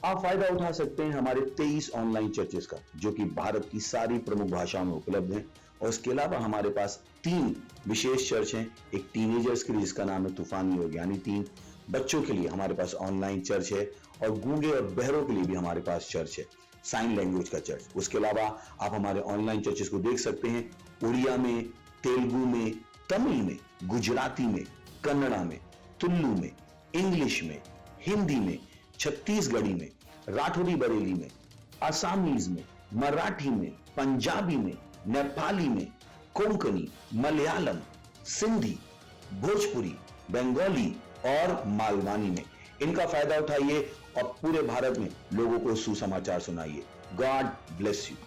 आप फायदा उठा सकते हैं हमारे 23 ऑनलाइन चर्चेस का, जो कि भारत की सारी प्रमुख भाषाओं में उपलब्ध हैं। और इसके अलावा हमारे पास 3 विशेष चर्च हैं। एक टीनेजर्स के लिए जिसका नाम है तूफानी योग यानी 3, बच्चों के लिए हमारे पास ऑनलाइन चर्च है, और गूंगे और बहरों के लिए भी हमारे पास चर्च है, साइन लैंग्वेज का चर्च। उसके अलावा आप हमारे ऑनलाइन चर्चेस को देख सकते हैं उड़िया में, तेलुगु में, तमिल में, गुजराती में, कन्नड़ा में, तुलु में, इंग्लिश में, हिंदी में, छत्तीसगढ़ी में, राठौरी बरेली में, आसामीज में, मराठी में, पंजाबी में, नेपाली में, कोंकणी, मलयालम, सिंधी, भोजपुरी, बंगाली और मालवानी में। इनका फायदा उठाइए और पूरे भारत में लोगों को सुसमाचार सुनाइए। God bless you.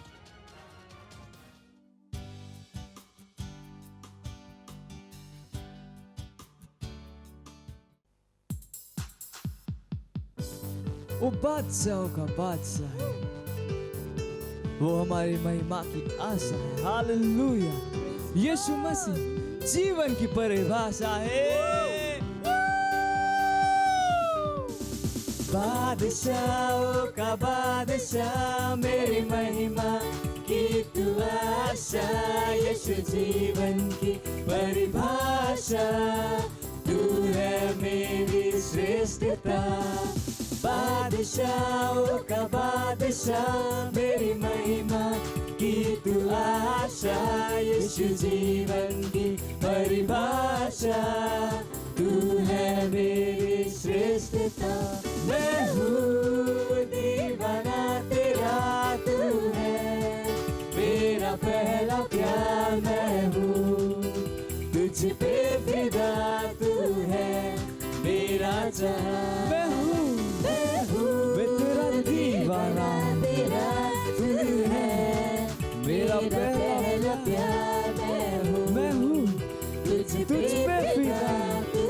वो बादशाहों का बादशाह है, वो हमारी महिमा की आशा है। हालेलुया। यीशु मसीह जीवन की परिभाषा है। बादशाहों का बादशाह, मेरी महिमा की तू आशा। यीशु जीवन की परिभाषा, तू है मेरी श्रेष्ठता। बादशाहों का बादशाह, मेरी महिमा की तू आशा। यीशु जीवन की परिभाषा, तू है मेरी श्रेष्ठता। मैं हूँ दीवाना तेरा, तू है मेरा पहला प्यार। मैं हूँ तुझ पे फिदा, तू है मेरा जहां। मैं हूँ मैं तेरा दीवाना, तेरा तू है मेरा पहला प्यार। मैं हूँ तुझ पे फिदा, तू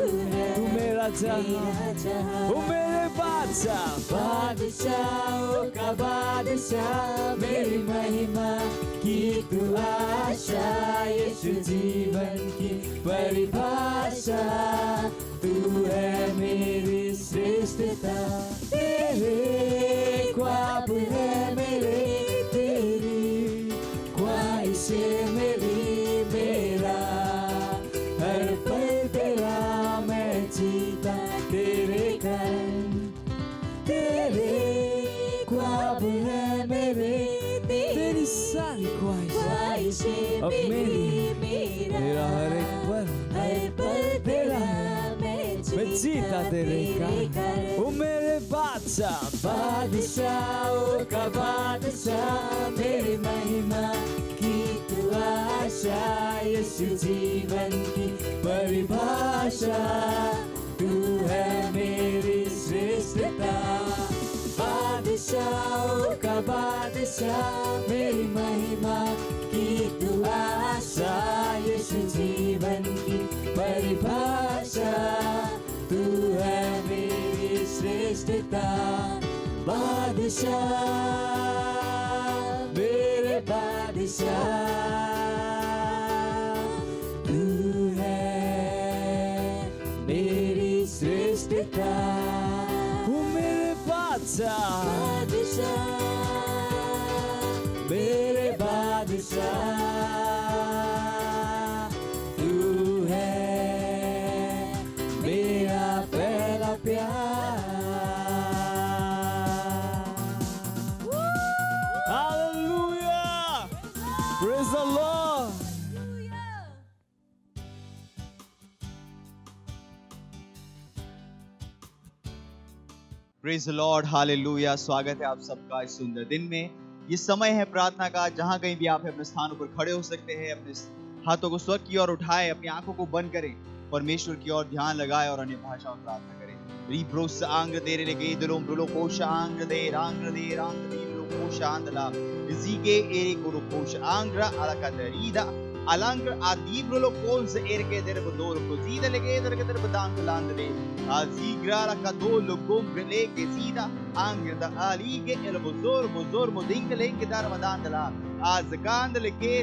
मेरा जहां। ओ मेरे बादशाह, बादशाहों का बादशाह, मेरी महिमा की तू आशा। यीशु जीवन की परिभाषा, तू है मेरी श्रेष्ठता। तेरे ख्वाब है मेरे, तेरी ख्वाहिशें मेरी, मेरा हर पल तेरा मैं जीता तेरे कारण। तेरे ख्वाब है मेरे, तेरी सारी ख्वाहिशें अब मेरी, मेरा हर एक पल तेरा मैं जीता तेरे कारण। ओ मेरे बादशाह, बादशाहों का बादशाह, मेरी महिमा की तू आशा। यीशु जीवन की परिभाषा, तू है मेरी श्रेष्ठता। बादशाहों का बादशाह, मेरी महिमा की तू आशा। यीशु जीवन की परिभाषा, तू है मेरी श्रेष्ठता। बादशाह मेरे बादशाह, तू है मेरी श्रेष्ठता। वो मेरे बादशाह, मेरे बादशाह, तू है मेरा पहला प्यार। Hallelujah! Praise the Lord! Praise the Lord, hallelujah. स्वागत है आप सबका इस सुंदर दिन में। ये समय है प्रार्थना का। जहां कहीं भी आप अपने स्थानों पर खड़े हो सकते हैं, अपने हाथों को स्वर्ग की ओर उठाए, अपनी आंखों को बंद करें, परमेश्वर की ओर ध्यान लगाए और अन्य भाषाओं में प्रार्थना करें। रिब्रोस आंग्र दे रे के दलो ब्रुलो कोश आंग्र दे लो कोश आंदला जीगे एरे को कोश आंग्र अलका दरीदा अलंग्र आदि ब्रुलो कोल्स एर के दर बदोर को जीद लगे दर के दर बदांग लांदले आजीग्रा का दो लोगों ग्रले के सीधा आंग्र द आली के एल बुजोर मुदिंग लेंगे दर मदांदला आज कांद लेके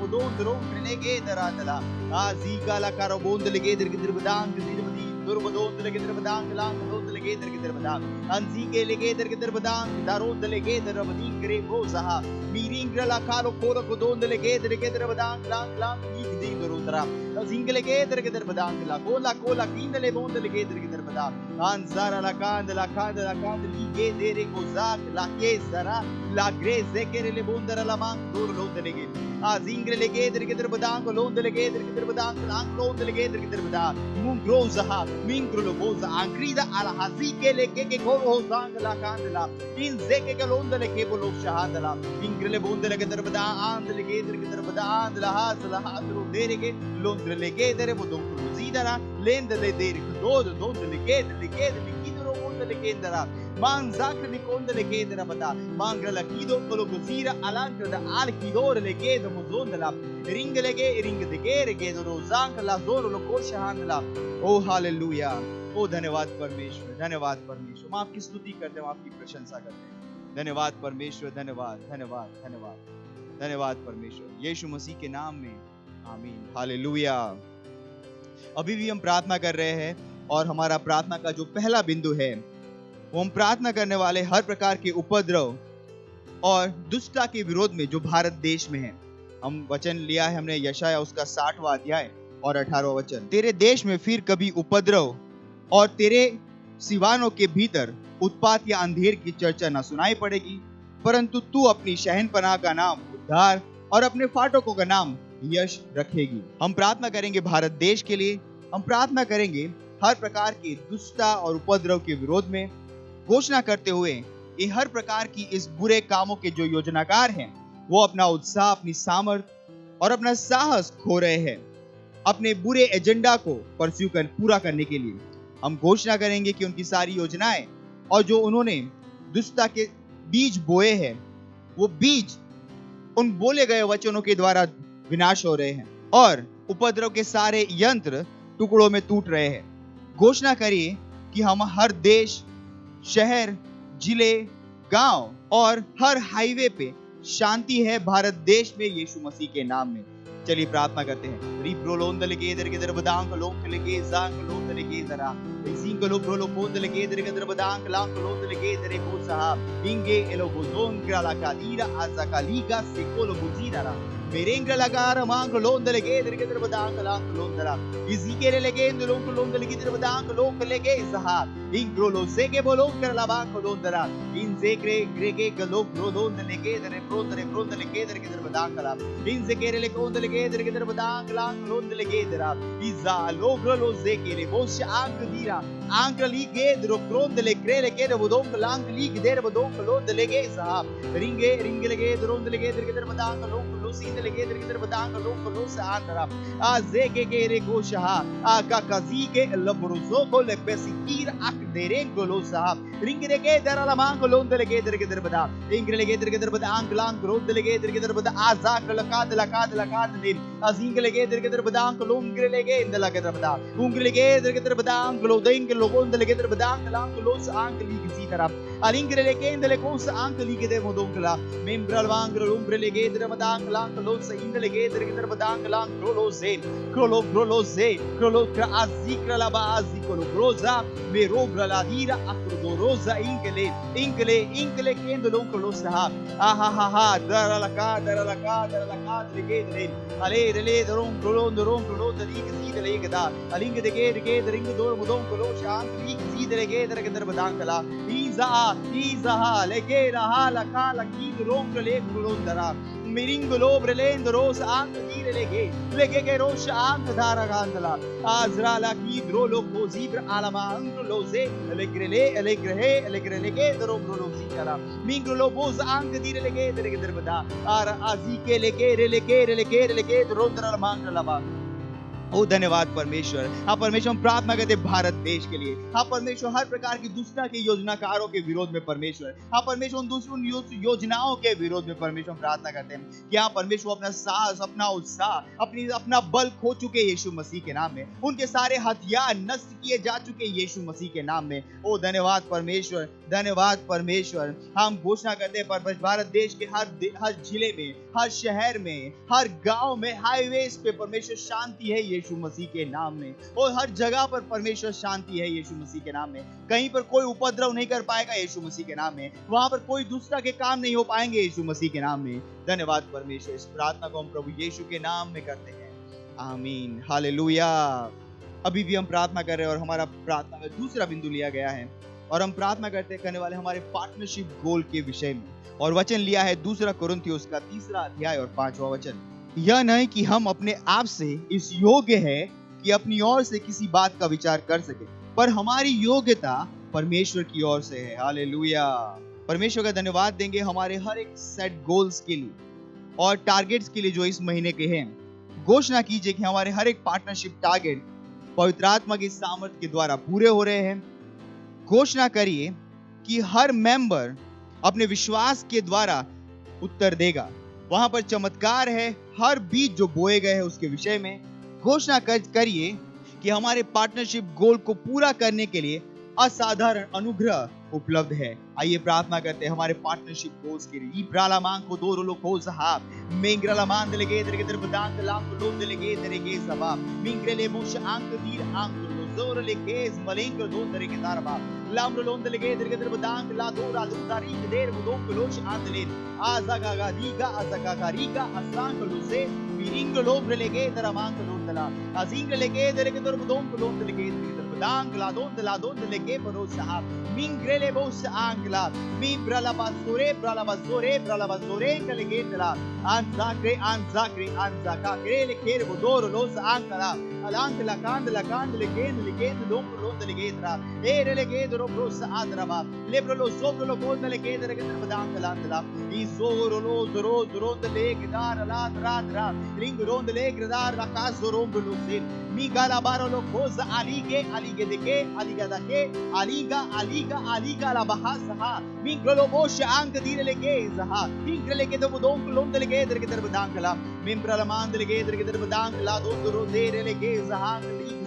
बुदों दरों ग्रले के दरांदला आजीगा ला कारो बोंद लगे दर के दर बदांग जीद बदी दुर बदों लगे दर बदांग लांग बदों लगे lege der ke der badang anzige lege der ke der badang daron lege der bading kre go zaha miring la kalo koro ko don lege der ke der badang lang lang ig din dorundra anzige lege der ke der badang la kola kin le bond lege der ke der badang anzara la kand lige der go zak la ke zara la greze ke le bondara la man dor lo lege azingre lege der ke der badang lo lege der ke der badang lang lo lege der ke der badang mungrozaha mingro boza angrida ala hazike leke ke ko hozang la kandla in zeke ke londele ke bolo shahadala ingrele bondele ke darbada andle ke der ke darbada andla hazla hadru derege londele ke dere bodon zidara lendele der do leke kidro bondele ke dara man zakni kondele ke dara bada mangrala kido kolo gozira alankrada al kidore leke do mozondala ringele ke ringde ke rege do rozang la zoro lo ko shahandla O hallelujah ओ धन्यवाद परमेश्वर हम आपकी स्तुति करते हैं हम आपकी प्रशंसा करते हैं धन्यवाद परमेश्वर धन्यवाद परमेश्वर यीशु मसीह के नाम में आमीन हालेलुया। अभी भी हम प्रार्थना कर रहे हैं और हमारा प्रार्थना का जो पहला बिंदु है वो हम प्रार्थना करने वाले हर प्रकार के उपद्रव और दुष्टता के विरोध में जो भारत देश में है। हम वचन लिया है हमने यशाया उसका 60वां अध्याय और 18वां वचन, तेरे देश में फिर कभी उपद्रव और तेरे सिवानों के भीतर उत्पात या अंधेर की चर्चा न सुनाई पड़ेगी, परंतु तू अपनी शहनपनाह का नाम उद्धार और अपने फाटकों का नाम यश रखेगी। हम प्रार्थना करेंगे भारत देश के लिए, हम प्रार्थना करेंगे हर प्रकार की दुष्टता और उपद्रव के विरोध में, घोषणा करते हुए ये हर प्रकार की इस बुरे कामों के जो योजनाकार हैं वो अपना उत्साह, अपनी सामर्थ्य और अपना साहस खो रहे हैं अपने बुरे एजेंडा को पूरा करने के लिए। हम घोषणा करेंगे कि उनकी सारी योजनाएं और जो उन्होंने दुष्टता के बीज बोए हैं वो बीज उन बोले गए वचनों के द्वारा विनाश हो रहे हैं और उपद्रव के सारे यंत्र टुकड़ों में टूट रहे हैं। घोषणा करिए कि हम हर देश, शहर, जिले, गांव और हर हाईवे पे शांति है भारत देश में यीशु मसीह के नाम में। चलिए प्रार्थना करते हैं। रिप्रो लोंद लगे इधर के इधर बदांग लोंद लगे जांग लोंद लगे जरा इसिंग लो प्रो लोंद लगे इधर के इधर बदांग लांग लोंद लगे इधर को साहब इंगे एलो बोजोन ग्राला कादीरा आजाकालीगा सेकोलो बुजीरा मेरेंग लगा मांग लोंद लगे इधर के इधर बदांग लांग लोंदरा इसी के लगे इन लोंद लगे इधर बदांग लोंद लगे साहब इंग्रो लो से के बोलो करला बांग लोंदरा इन से ग्रेगे गलो लोंद लगे इधर प्रोंद लगे इधर के इधर बदांग ला इन से के लगे लोंद लगे इधर के इधर बदांग लांग लोंद लगे इधर इजा लो से के ले बोश आंग दीरा आंग लीगे इधर प्रोंद ले क्रे लगे इधर बोदोंग लांग लीग इधर बोदोंग लोंद लगे साहब रिंगे लगे इधर लोंद लगे इधर के इधर बदांग लोंग सीन लगे इधर किधर बदांग लो से आंदरा आजे के रे गोशहा आका काजी के लब्रुजो को ले बेसिकीर आक देरे गोलो साहब रिंग रे के इधर ला मांग लोंद लगे इधर किधर बदा रिंग लगे इधर किधर बदा आंग लांग रोद लगे इधर किधर बदा आजाक लकाद दे अजिंग लगे इधर किधर बदांग लोंग लगे इंद लगे इधर बदा उंग लगे इधर किधर बदांग लो देंग लोगों लगे इधर बदांग लांग लो से आंग ली किसी तरफ अलिंग लगे इंद लगे से आंग ली के दे मोदोंगला मेम्ब्रल वांग लोंग लगे इधर बदांग लांग लो से इंद लगे इधर किधर बदांग लांग क्रोलो से क्रा अजिक्र लबा अजिक्रो रोजा मेरो ग्रलादीरा अक्रो रोजा इंकले केंद लोंग लो सहा आहा दरलका लगे इधर अले दरों तरीक सीध लेगदा अलिंग दगे दरिंग दो मुदों को शांत लीक सीध लगे इधर किधर बदांग कला ईजा लगे रहा लका लकी रोंग ले गुलोंदरा मिरिंगलो ब्रलेंदरोस आंग दीर लगे के रोश आंग धारा गांदला आजराला की द्रोलो को जीब्र आलमा अंगलो से लेग्रे के दरो ब्रोलो सीकला मिंगलो बोज आंग दीर लगे इधर किधर बदा आर आजी के लेके दरोंदरा मांगला ओ धन्यवाद परमेश्वर। हाँ परमेश्वर हम प्रार्थना करते भारत देश के लिए। हाँ परमेश्वर हर प्रकार की दुष्टता के योजनाकारों के विरोध में परमेश्वर, हाँ परमेश्वर उन योजनाओं के विरोध में परमेश्वर हम प्रार्थना करते हैं कि हाँ परमेश्वर अपना साहस, अपना उत्साह, अपना बल खो चुके यीशु मसीह के नाम में, उनके सारे हथियार नष्ट किए जा चुके यीशु मसीह के नाम में। ओ धन्यवाद परमेश्वर। हम घोषणा करते हैं भारत देश के हर जिले में, हर शहर में, हर गांव में, हाईवेज पे परमेश्वर शांति है यीशु मसीह के नाम में। और हर जगह पर परमेश्वर शांति है यीशु मसीह के नाम में। कहीं पर कोई उपद्रव नहीं कर पाएगा यीशु मसीह के नाम में। वहां पर कोई दूसरा के काम नहीं हो पाएंगे यीशु मसीह के नाम में। धन्यवाद परमेश्वर। इस प्रार्थना को हम प्रभु यीशु के नाम में करते हैं, आमीन, हालेलुया। अभी भी हम प्रार्थना कर रहे हैं और हमारा प्रार्थना में दूसरा बिंदु लिया गया है और हम प्रार्थना करने वाले हमारे पार्टनरशिप गोल के विषय में। और वचन लिया है 2 कुरिन्थियों का 3 अध्याय और 5वां वचन। यह नहीं कि हम अपने आप से इस योग्य है कि अपनी ओर से किसी बात का विचार कर सके, पर हमारी योग्यता परमेश्वर की ओर से है। हालेलुया। परमेश्वर का धन्यवाद देंगे हमारे हर एक सेट गोल्स के लिए और टारगेट्स के लिए जो इस महीने के हैं। घोषणा कीजिए कि हमारे हर एक पार्टनरशिप टारगेट पवित्र आत्मा की सामर्थ्य के द्वारा पूरे हो रहे हैं। घोषणा करिए कि हर मेंबर अपने विश्वास के द्वारा उत्तर देगा। वहां पर चमत्कार है हर बीज जो बोए गए हैं उसके विषय में। घोषणा करिए कि हमारे पार्टनरशिप गोल को पूरा करने के लिए असाधारण अनुग्रह उपलब्ध है। आइए प्रार्थना करते हैं हमारे पार्टनरशिप गोल्स के लिए। इब्राला मांग को दो रोलो को सहा मेंग्रला मान दलेगे दरगे दर बदांग लाम को लोन दलेगे दरेगे सभा मिंग्रले मुश आंक दीर आंक लो जोर लेकेज मलेंग दो दरेगे दारबा लाम लोन दलेगे दरगे दर बदांग ला दो रालू तारीख देर वो दो कलोश आंदलेन आजागा गा दीगा आजागा गा रीगा असांग लो से मिरिंग लोग लेगे दर मांग लोन दला अजिंग लेगे दरगे दर बदों loan दलेगे Angla donde la donde le que porosa mingrele bos angla mi brala basore brala basore le que la anzakre anzaka le que bodoro los angla alangla candle que le que lo le que tra ere le que do pros adrava lebro lo sopro lo con le que de que badangla andla i zoro lo zoro le que dar la tra ring ronde le que dar la caso rombo lo sin mi gala baro lo cosa alige deke aliga dake aliga la bahasaha mingrolo bosh ank dire le gezaha mingrele ke do don lon de le ge der ke der badangla mimbra la man de le ge der ke der badangla do ro dere le gezaha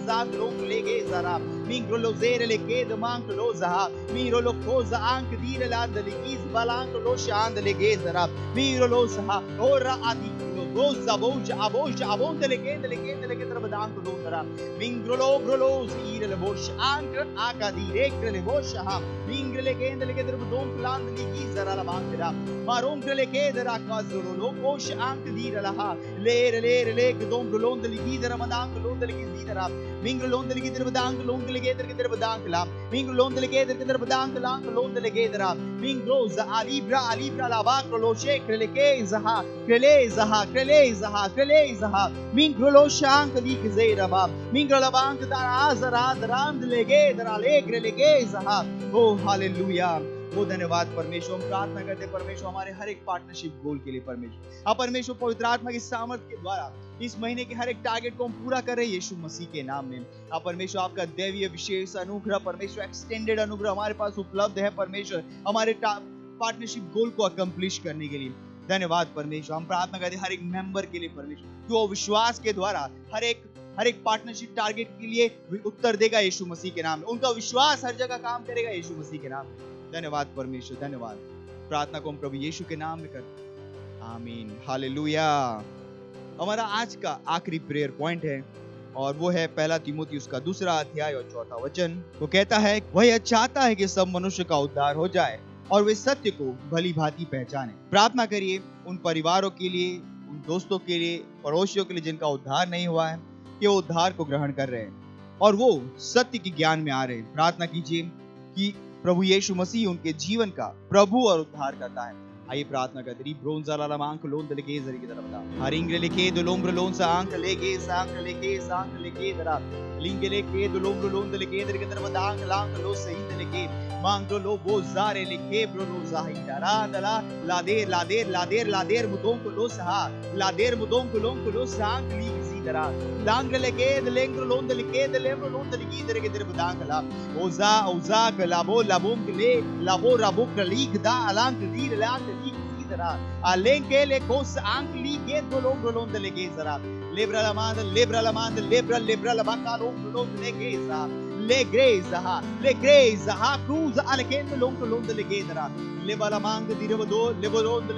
zag lon le gezara mingrolo zere le ke do man lo zaha miro lo cosa ank dire la de le giz balank lo shan de le gezara miro lo saha ora adi Rosa boja abonde le che ter badang do tara mingrolo sire le bosh ank aka direct le bosh ha mingrele che ter badong plan li ki zara la bandera marom le che der akazuro lo bosh ank dire la ha le che dom londe li ki zara madang londe li ki zara mingrolonde li ki ter badang londe li ke ter badang la mingrolonde li ke ter badang la londe li ke dera mingroza alibra la bakro lo shek le ke zaha Krelezaha mingrolo shank li kzeira ba mingrola bank dar azara drand lege dar alegre legezaha oh hallelujah. वो धन्यवाद परमेश्वर। हम प्रार्थना करते हैं परमेश्वर हमारे हर एक पार्टनरशिप गोल के लिए परमेश्वर आप परमेश्वर पवित्र आत्मा की सामर्थ्य के द्वारा इस महीने के हर एक टारगेट को हम पूरा कर रहे हैं यीशु मसीह के नाम में। आप परमेश्वर आपका दैवीय विशेष अनुग्रह परमेश्वर एक्सटेंडेड अनुग्रह हमारे पास उपलब्ध है परमेश्वर हमारे पार्टनरशिप गोल को अकम्प्लिश करने के लिए। धन्यवाद परमेश्वर। हम प्रार्थना करते हैं हर एक मेंबर के लिए परमेश्वर जो विश्वास के द्वारा हर एक पार्टनरशिप टारगेट के लिए उत्तर देगा यीशु मसीह के नाम में। उनका विश्वास हर जगह काम करेगा यीशु मसीह के नाम में। धन्यवाद परमेश्वर, धन्यवाद। प्रार्थना को हम प्रभु यीशु के नाम में करते हैं, आमीन, हालेलुया। हमारा आज का आखिरी प्रेयर पॉइंट है और वो है 1 तीमुथियुस का 2 अध्याय और 4वां वचन। वो कहता है वह यह चाहता है कि सब मनुष्य का उद्धार हो जाए और वे सत्य को भली भांति पहचाने। प्रार्थना करिए उन परिवारों के लिए, उन दोस्तों के लिए, पड़ोसियों के लिए जिनका उद्धार नहीं हुआ है कि वो उद्धार को ग्रहण कर रहे हैं और वो सत्य के ज्ञान में आ रहे हैं। प्रार्थना कीजिए कि प्रभु यीशु मसीह उनके जीवन का प्रभु और उद्धार करता है। आइए प्रार्थना करते हैं। ब्रोंजा लाला मांक लोन दलके जरी की तरफ बता हरिंगले लेके दो लोम्ब्र लोन सा आंक लेके दरा लिंगे लेके दो लोम्ब्र लोन दलके दरी की तरफ दांग लांक लो सही दलके मांग लो वो जारे लेके ब्रो लो जाही दरा दला लादेर मुदों को लो सहा लादेर मुदों को लो सांक ली dara langre ke de lengro lon de ke de lembro lon de ki dere ke dere budangala oza labo le labo rabo klik da alang di lang di dara alenke le kos ank li ke do lon de le ke zara lebra la mand lebra la baka lon de le ke za le greza ha cruz alekendo longo londe le gedra le balamang dire vodo le boronde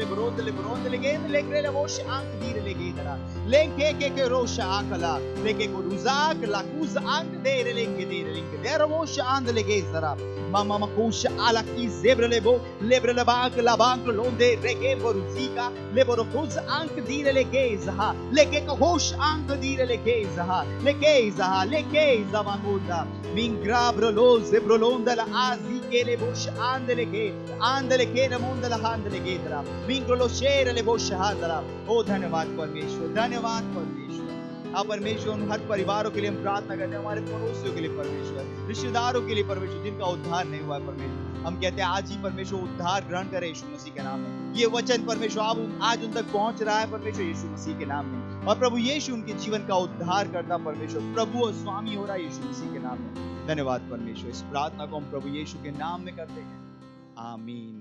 le gend le grela vosh ank dire le gedra le ke rosha akala le ke koruzak la kuz ank dire le vosh and le gedra mama makusha ala ki zebre le bank la bank londe reke boruzika le borokuz ank dire le geza le ke hosh ank dire le geza makuda mingrabro lo zebrolonda la azi ke le bosh andele ke na monda la handele gedra mingro lo shere le bosh handra ओ धन्यवाद परमेश्वर आप परमेश्वर उन हर परिवारों के लिए हम प्रार्थना करते हैं, हमारे पड़ोसियों के लिए परमेश्वर, रिश्तेदारों के लिए परमेश्वर जिनका उद्धार नहीं हुआ है परमेश्वर, हम कहते हैं आज ही परमेश्वर उद्धार ग्रहण करें यीशु मसीह के नाम में। ये वचन परमेश्वर अब आज उन तक पहुंच रहा है परमेश्वर यीशु मसीह के नाम में, और प्रभु यीशु उनके जीवन का उद्धार करता परमेश्वर प्रभु और स्वामी हो रहा है यीशु मसीह के नाम में। धन्यवाद परमेश्वर, इस प्रार्थना को हम प्रभु यीशु के नाम में करते हैं, आमीन।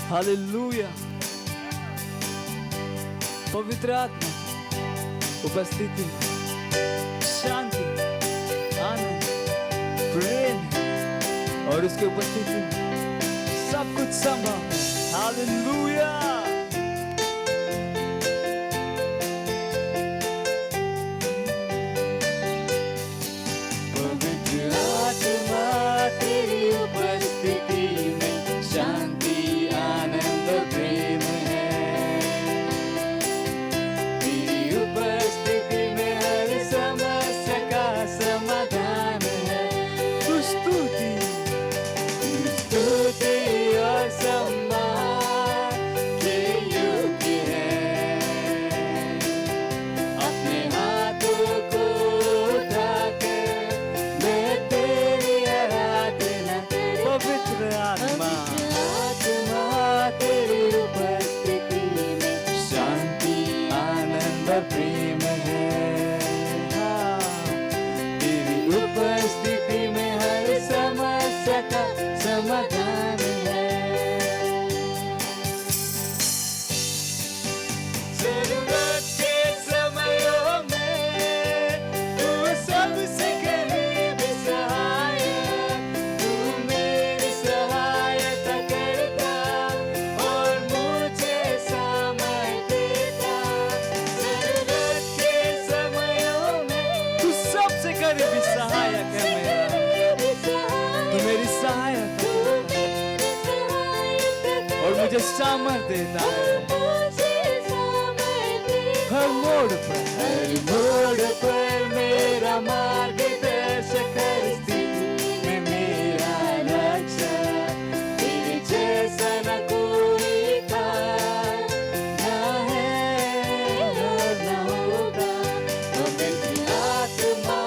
हालेलुया। पवित्र आत्मा उपस्थिति, शांति, आनंद, प्रेम और उसके उपस्थिति सब कुछ संभव। हालेलुया। पवित्र आत्मा तेरी उपस्थिति में शांति आनंद प्रेम है, तेरी उपस्थिति में हर समस्या का समाधान है। तू स्तुति और सम्मान के योग्य है। अपने हाथों को उठाकर मैं तेरी आराधना, पवित्र आत्मा तेरी उपस्थिति में शांति आनंद प्रेम है। हाँ, तेरी उपस्थिति में हर समस्या का समाधान है। जरूरत के समयों में तू सबसे करीब सहायक, तू मेरी सहायता करता और मुझे सामर्थ देता। जरूरत के समयों में तू सबसे करीबी सहायक है मेरा, तू मेरी सहायता और मुझे सामर्थ देता है। हर मोड़ पर मेरा मार्गदर्शक, हर स्थिति में मेरा रक्षक। तेरे जैसा न कोई था, ना है और न होगा। पवित्र आत्मा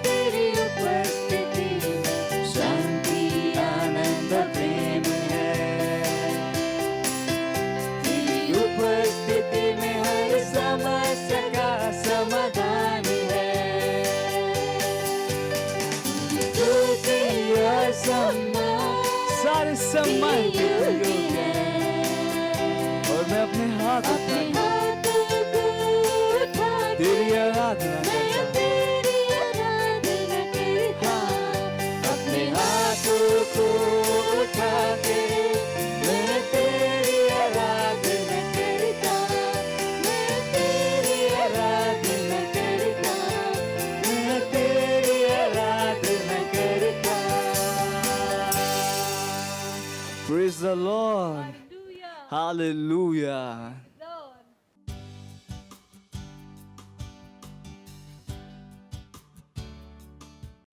तेरी उपस्थिति में शांति आनंद प्रेम है, तेरी उपस्थिति में हर समस्या का समाधान है। स्तुति और सम्मान, सारे सम्मान के योग्य है। और मैं अपने हाथ उठा तेरी आराधना करता हूँ। हाँ, अपने हाथों को उठा के मैं तेरी आराधना करता, मैं तेरी आराधना करता, मैं तेरी आराधना करता। Praise the Lord. Hallelujah.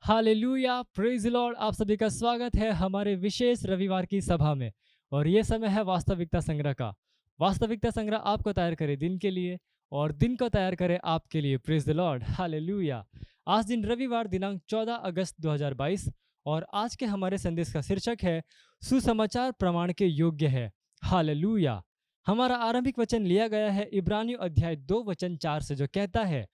Hallelujah, praise the Lord. आप सभी का स्वागत है हमारे विशेष रविवार की सभा में। और ये समय है वास्तविकता संग्रह का। वास्तविकता संग्रह आपको तैयार करे दिन के लिए और दिन को तैयार करे आपके लिए। Praise the Lord, hallelujah. आज दिन रविवार दिनांक 14 अगस्त 2022 और आज के हमारे संदेश का शीर्षक है सुसमाचार प्रमाण के योग्य है। हालेलुया। हमारा आरंभिक वचन लिया गया है इब्रानियों अध्याय 2 वचन 4 से, जो कहता है,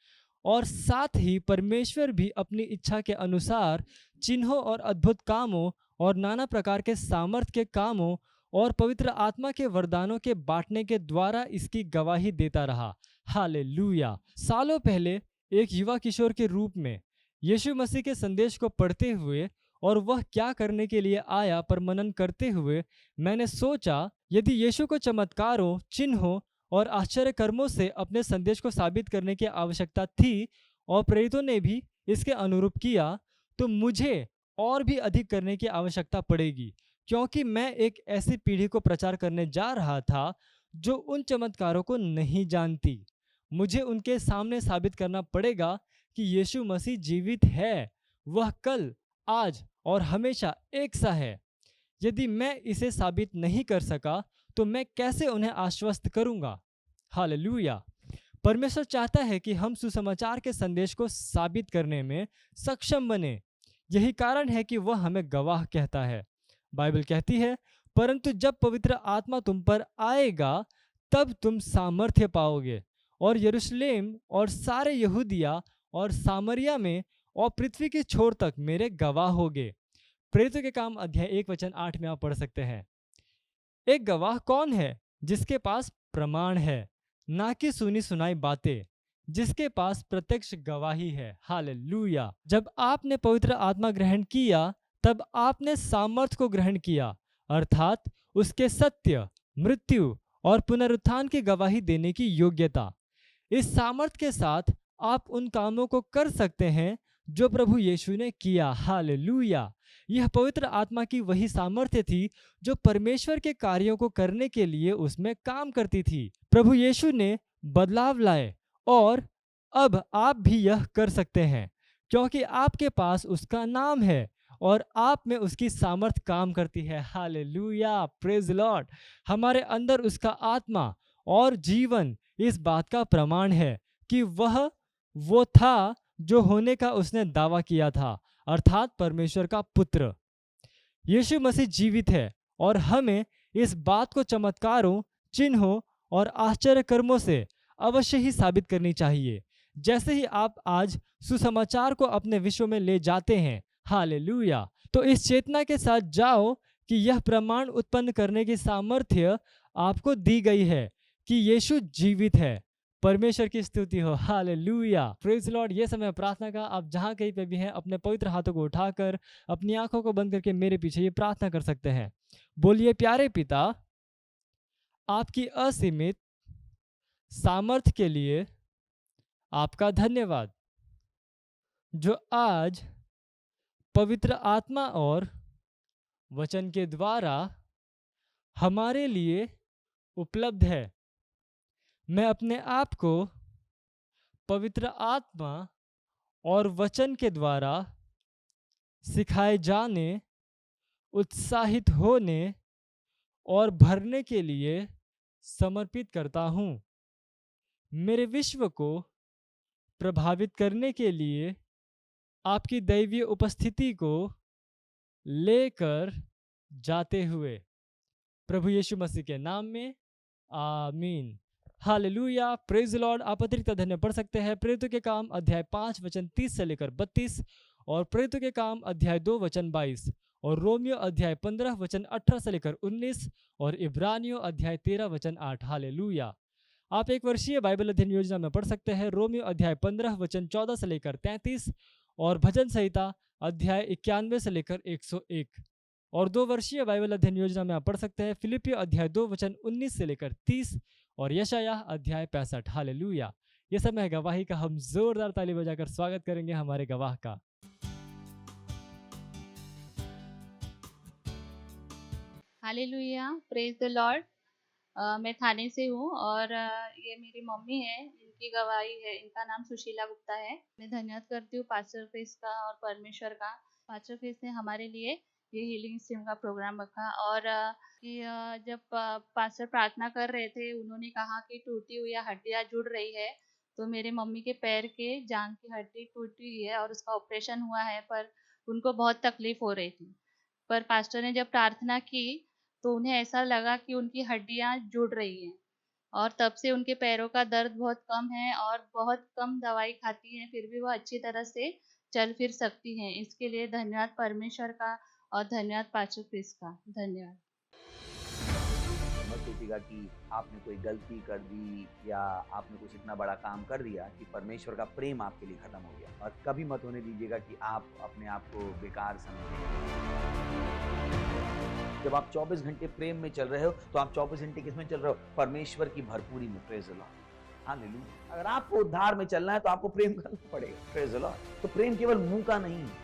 और साथ ही परमेश्वर भी अपनी इच्छा के अनुसार चिन्हों और अद्भुत कामों और नाना प्रकार के सामर्थ के कामों और पवित्र आत्मा के वरदानों के बांटने के द्वारा इसकी गवाही देता रहा। हालेलुया। सालों पहले एक युवा किशोर के रूप में यीशु मसीह के संदेश को पढ़ते हुए और वह क्या करने के लिए आया पर मनन करते हुए मैंने सोचा, यदि यीशु को चमत्कारों, चिन्हों और आश्चर्य कर्मों से अपने संदेश को साबित करने की आवश्यकता थी और प्रेरितों ने भी इसके अनुरूप किया, तो मुझे और भी अधिक करने की आवश्यकता पड़ेगी, क्योंकि मैं एक ऐसी पीढ़ी को प्रचार करने जा रहा था जो उन चमत्कारों को नहीं जानती। मुझे उनके सामने साबित करना पड़ेगा कि यीशु मसीह जीवित है, वह कल, आज और हमेशा एक सा है। यदि मैं इसे साबित नहीं कर सका तो मैं कैसे उन्हें आश्वस्त करूंगा? हालेलुया। परमेश्वर चाहता है कि हम सुसमाचार के संदेश को साबित करने में सक्षम बने। यही कारण है कि वह हमें गवाह कहता है। बाइबल कहती है, परंतु जब पवित्र आत्मा तुम पर आएगा तब तुम सामर्थ्य पाओगे और यरूशलेम और सारे यहूदिया और सामरिया में और पृथ्वी की छोर तक मेरे गवाह होगे। प्रेरितों के काम अध्याय 1 वचन 8 में आप पढ़ सकते हैं। एक गवाह कौन है? जिसके पास प्रमाण है, ना कि सुनी सुनाई बातें, जिसके पास प्रत्यक्ष गवाही है। हालेलुया। जब आपने पवित्र आत्मा ग्रहण किया तब आपने सामर्थ को ग्रहण किया, अर्थात उसके सत्य, मृत्यु और पुनरुत्थान की गवाही देने की योग्यता। इस सामर्थ के साथ आप उन कामों को कर सकते हैं जो प्रभु यीशु ने किया। हालेलुया। यह पवित्र आत्मा की वही सामर्थ्य थी जो परमेश्वर के कार्यों को करने के लिए उसमें काम करती थी। प्रभु यीशु ने बदलाव लाए और अब आप भी यह कर सकते हैं, क्योंकि आपके पास उसका नाम है और आप में उसकी सामर्थ काम करती है। Hallelujah, praise Lord. हमारे अंदर उसका आत्मा और जीवन इस बात का प्रमाण है कि वह वो था जो होने का उसने दावा किया था, अर्थात परमेश्वर का पुत्र। यीशु मसीह जीवित है और हमें इस बात को चमत्कारों, चिन्हों और आश्चर्य कर्मों से अवश्य ही साबित करनी चाहिए, जैसे ही आप आज सुसमाचार को अपने विश्व में ले जाते हैं। हालेलुया। तो इस चेतना के साथ जाओ कि यह प्रमाण उत्पन्न करने की सामर्थ्य आपको दी गई है कि यीशु जीवित है। परमेश्वर की स्तुति हो। Hallelujah, praise Lord. ये समय प्रार्थना का। आप जहाँ कहीं पे भी हैं अपने पवित्र हाथों को उठाकर अपनी आंखों को बंद करके मेरे पीछे ये प्रार्थना कर सकते हैं। बोलिए, प्यारे पिता, आपकी असीमित सामर्थ के लिए आपका धन्यवाद, जो आज पवित्र आत्मा और वचन के द्वारा हमारे लिए उपलब्ध है। मैं अपने आप को पवित्र आत्मा और वचन के द्वारा सिखाए जाने, उत्साहित होने और भरने के लिए समर्पित करता हूँ। मेरे विश्व को प्रभावित करने के लिए आपकी दैवीय उपस्थिति को लेकर जाते हुए, प्रभु यीशु मसीह के नाम में, आमीन। Hallelujah, praise Lord. आप अतिरिक्त धन्य पढ़ सकते हैं प्रेरितों के काम अध्याय 5 वचन 30 से लेकर 32 और प्रेरितों के काम अध्याय 2 वचन 22 और रोमियो अध्याय 15 वचन 18 से लेकर 19 और इब्रानियों अध्याय 13 वचन 8। हालेलुया। आप एक वर्षीय बाइबल अध्ययन योजना में पढ़ सकते हैं रोमियो अध्याय 15 वचन 14 से लेकर 33 और भजन संहिता अध्याय 91 से लेकर 101 और 2 वर्षीय बाइबल अध्ययन योजना में आप पढ़ सकते हैं फिलिपियो अध्याय 2 वचन 19 से लेकर 30 और यशायाह अध्याय 65। हालेलुया। ये समय गवाही का। हम जोरदार ताली बजाकर स्वागत करेंगे हमारे गवाह का। Hallelujah, praise the Lord. मैं थाने से हूँ और ये मेरी मम्मी है, इनकी गवाही है। इनका नाम सुशीला गुप्ता है। मैं धन्यवाद करती हूँ पास्टर फेस का और परमेश्वर का। पास्टर फेस ने हमारे लिए ये हीलिंग स्ट्रीम का प्रोग्राम रखा और कि जब पास्टर प्रार्थना कर रहे थे, उन्होंने कहा कि टूटी हुई हड्डियाँ जुड़ रही है। तो मेरे मम्मी के पैर के जांघ की हड्डी टूटी हुई है और उसका ऑपरेशन हुआ है, पर उनको बहुत तकलीफ हो रही थी। पर पास्टर ने जब प्रार्थना की तो उन्हें ऐसा लगा कि उनकी हड्डियां जुड़ रही हैं और तब से उनके पैरों का दर्द बहुत कम है और बहुत कम दवाई खाती हैं, फिर भी वो अच्छी तरह से चल फिर सकती हैं। इसके लिए धन्यवाद परमेश्वर का और धन्यवाद पास्टर क्रिस का। धन्यवाद। मत सोचिएगा कि आपने कोई गलती कर दी या आपने कुछ इतना बड़ा काम कर दिया कि परमेश्वर का प्रेम आपके लिए खत्म हो गया, और कभी मत होने दीजिएगा कि आप अपने आप को बेकार समझें। जब आप 24 घंटे प्रेम में चल रहे हो तो आप 24 घंटे किसमें चल रहे हो? परमेश्वर की भरपूरी में। Praise the Lord, hallelujah. अगर आपको उद्धार में चलना है तो आपको प्रेम करना पड़ेगा। Praise the Lord. तो प्रेम केवल मुंह का नहीं है,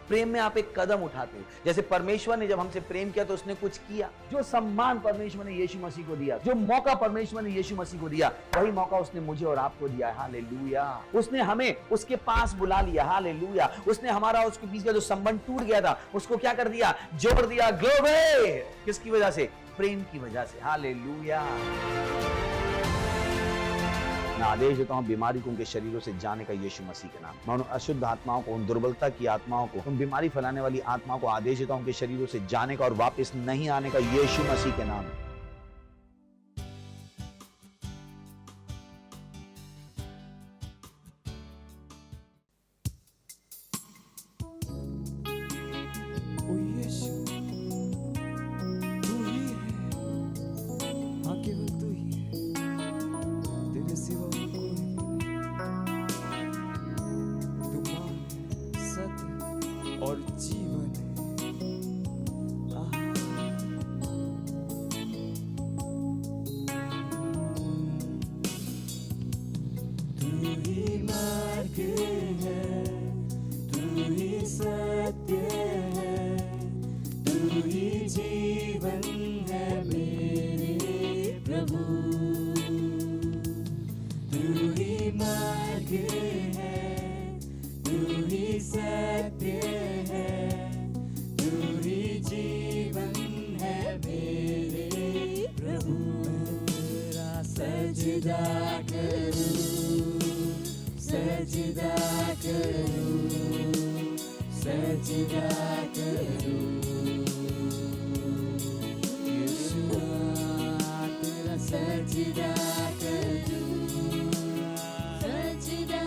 प्रेम में आप एक कदम उठाते हो। जैसे परमेश्वर ने जब हमसे प्रेम किया तो उसने कुछ किया। जो सम्मान परमेश्वर ने यीशु मसीह को दिया, जो मौका परमेश्वर ने यीशु मसीह को दिया, वही मौका उसने मुझे और आपको दिया। हालेलुया। उसने हमें उसके पास बुला लिया। हालेलुया। उसने हमारा उसके बीच का जो संबंध टूट गया था उसको क्या कर दिया? जोड़ दिया। ग्लोरी। किसकी वजह से? प्रेम की वजह से। हालेलुया। मैं आदेश देता हूं बीमारी को उनके शरीरों से जाने का यीशु मसीह के नाम। मैं उन अशुद्ध आत्माओं को, उन दुर्बलता की आत्माओं को, उन बीमारी फैलाने वाली आत्माओं को आदेश देता हूं उनके शरीरों से जाने का और वापस नहीं आने का यीशु मसीह के नाम। ओ यीशु, तू ही है, हाँ केवल तू ही है, तेरे सिवा और कोई भी नहीं। तू मार्ग है, सत्य और जीवन है। आहा। तू ही मार्ग है, तू ही सत्य है, तू ही जीवन है मेरे प्रभु। तू ही मार्ग है, तू ही सत्य है, तू ही जीवन है मेरे प्रभु। तेरा सजदा करूं, सजदा करूं, सजदा करूं। यीशुआ तेरा सजदा करूं, सजदा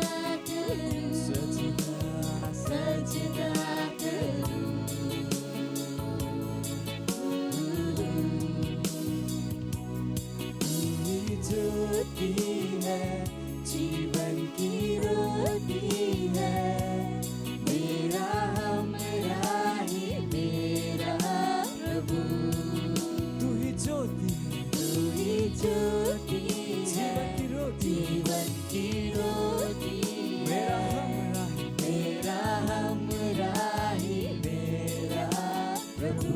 करूं, सजदा सजदा करूं। तू ही ज्योति है, जीवन की रोटी है, मेरा हमरा ही मेरा प्रभु। तू ही ज्योति है, तू ही ज्योति है, जीवन की रोटी, मेरा हमरा ही मेरा प्रभु।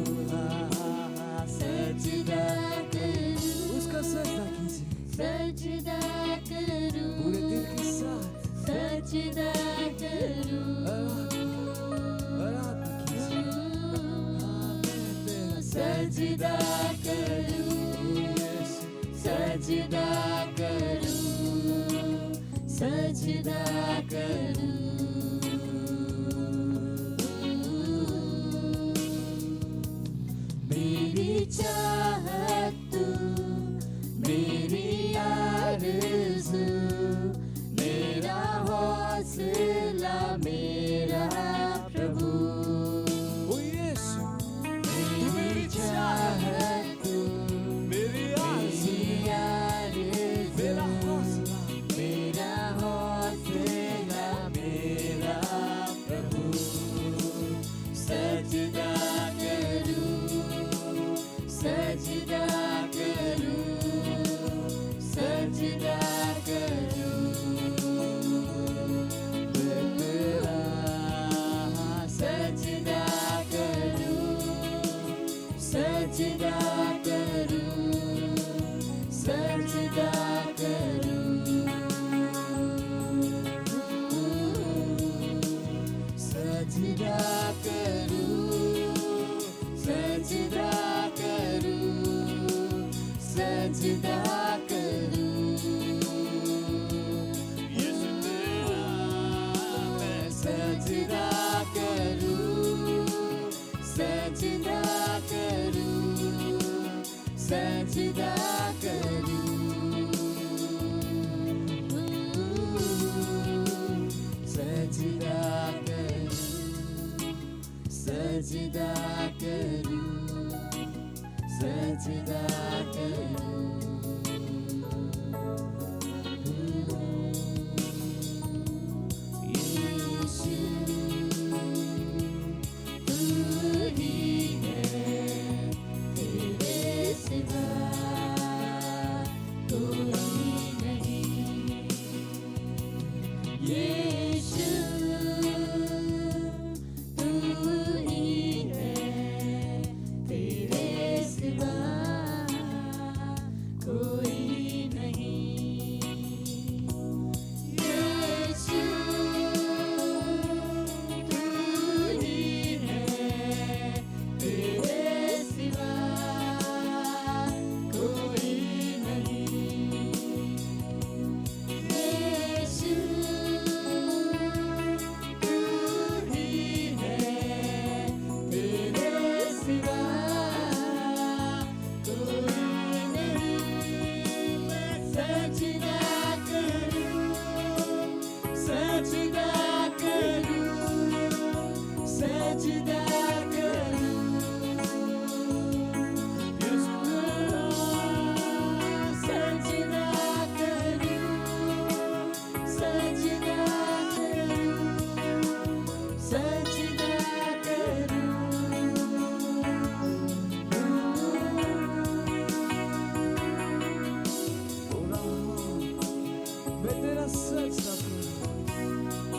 सजदा करूं, उसका सजदा कीजिए, सजदा करूं, पूरे दिल के साथ सजदा करूं, आराधना कीजिए। सजदा करूं, सजदा करूं, सजदा करूं। मेरी चाहत तू, मेरी आरज़ू, मेरा हौसला मेरा प्रभु। ओ यीशु, मेरी चाहत तू, मेरी आरज़ू, मेरा हौसला, मेरा हौसला मेरा प्रभु। सजदा करूं, सजदा करूं, सजदा करूं। सजदा करूं, सजदा करूं, सजदा करूं। सजदा करूं, सजदा करूं, सजदा करूं। यीशु तेरा मैं सजदा करूं, सजदा करूं, सजदा करूं। यीशु तू ही है, तेरे सिवा कोई नहीं। यीशु तू ही है, तेरे सिवा कोई नहीं। यीशु तू ही है, तेरे सिवा कोई नहीं। मैं सजदा करूं, सजदा करूं, सजदा करूं, सजदा करूं, सजदा करूं, सजदा करूं। मैं तेरा सजदा करूं,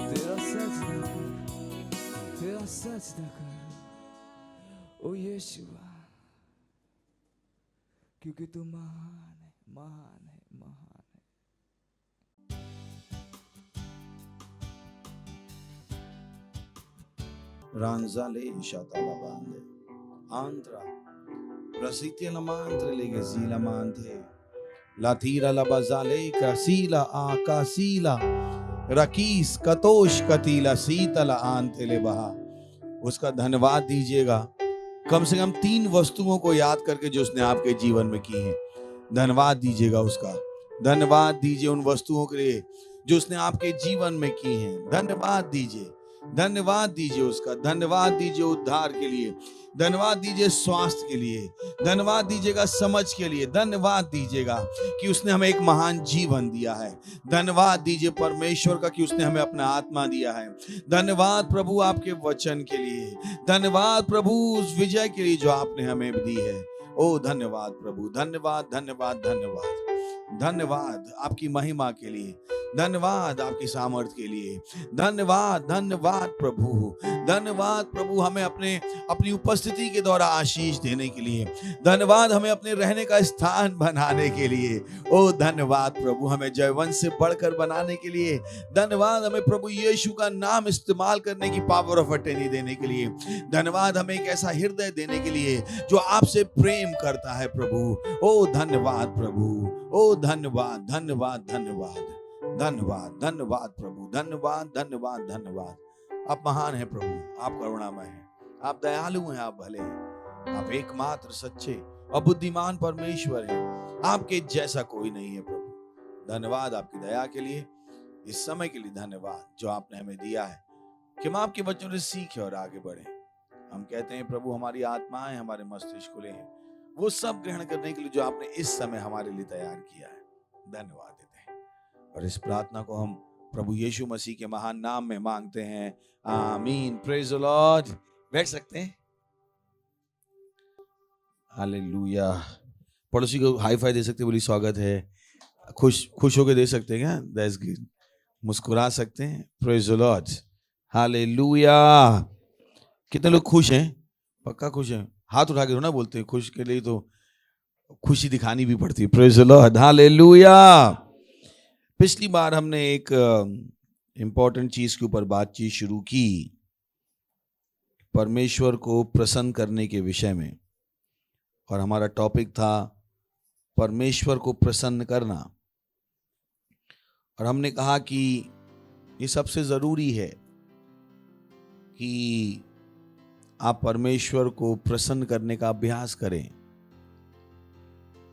तेरा सजदा करूं, तेरा सजदा करूं, ओ यीशुआ, क्योंकि तू महान है, महान है, महान है। Ranzale shatalabande. Andra. Prasitia lamantre legesi lamante. Latira la bazale kasila akasila. Rakis katosh katila Sheetala आंते ले बहा। उसका धन्यवाद दीजिएगा कम से कम 3 वस्तुओं को याद करके जो उसने आपके जीवन में की हैं। धन्यवाद दीजिएगा उसका। धन्यवाद दीजिए उन वस्तुओं के लिए जो उसने आपके जीवन में की हैं। धन्यवाद दीजिए, धन्यवाद दीजिए उसका। धन्यवाद दीजिए उद्धार के लिए, धन्यवाद दीजिए स्वास्थ्य के लिए, धन्यवाद दीजिएगा समझ के लिए, धन्यवाद दीजिएगा कि उसने हमें एक महान जीवन दिया है। धन्यवाद दीजिए परमेश्वर का कि उसने हमें अपना आत्मा दिया है। धन्यवाद प्रभु आपके वचन के लिए, धन्यवाद प्रभु उस विजय के लिए जो आपने हमें दी है। ओ धन्यवाद प्रभु, धन्यवाद धन्यवाद धन्यवाद धन्यवाद आपकी महिमा के लिए, धन्यवाद आपकी सामर्थ के लिए, धन्यवाद धन्यवाद प्रभु, धन्यवाद प्रभु हमें अपनी उपस्थिति के द्वारा आशीष देने के लिए, धन्यवाद हमें अपने रहने का स्थान बनाने के लिए। ओ धन्यवाद प्रभु हमें जयवंश से बढ़कर बनाने के लिए, धन्यवाद हमें प्रभु यीशु का नाम इस्तेमाल करने की पावर ऑफ अटर्नी देने के लिए, धन्यवाद हमें एक ऐसा हृदय देने के लिए जो आपसे प्रेम करता है प्रभु। ओ धन्यवाद प्रभु, ओ धन्यवाद धन्यवाद धन्यवाद धन्यवाद धन्यवाद प्रभु, धन्यवाद धन्यवाद धन्यवाद। आप महान हैं प्रभु, आप करुणामय हैं, आप दयालु हैं, आप भले हैं, आप एकमात्र सच्चे और बुद्धिमान परमेश्वर हैं। आपके जैसा कोई नहीं है प्रभु। धन्यवाद आपकी दया के लिए, इस समय के लिए धन्यवाद जो आपने हमें दिया है कि हम आपके बच्चों से सीखें और आगे बढ़ें। हम कहते हैं प्रभु हमारी आत्माएं, हमारे मस्तिष्क खुले हैं वो सब ग्रहण करने के लिए जो आपने इस समय हमारे लिए तैयार किया है। धन्यवाद देते हैं और इस प्रार्थना को हम प्रभु यीशु मसीह के महान नाम में मांगते हैं, आमीन। Praise the Lord. बैठ सकते हैं। हालेलुया। पड़ोसी को हाई फाई दे सकते, बोली स्वागत है। खुश होकर दे सकते हैं क्या? That's good. मुस्कुरा सकते हैं। Praise the Lord. हालेलुया। कितने लोग खुश हैं? पक्का खुश हैं? हाथ उठा के ना बोलते हैं। खुश के लिए तो खुशी दिखानी भी पड़ती है। Praise the Lord. हालेलुया। पिछली बार हमने एक इंपॉर्टेंट चीज के ऊपर बातचीत शुरू की, परमेश्वर को प्रसन्न करने के विषय में, और हमारा टॉपिक था परमेश्वर को प्रसन्न करना। और हमने कहा कि ये सबसे जरूरी है कि आप परमेश्वर को प्रसन्न करने का अभ्यास करें।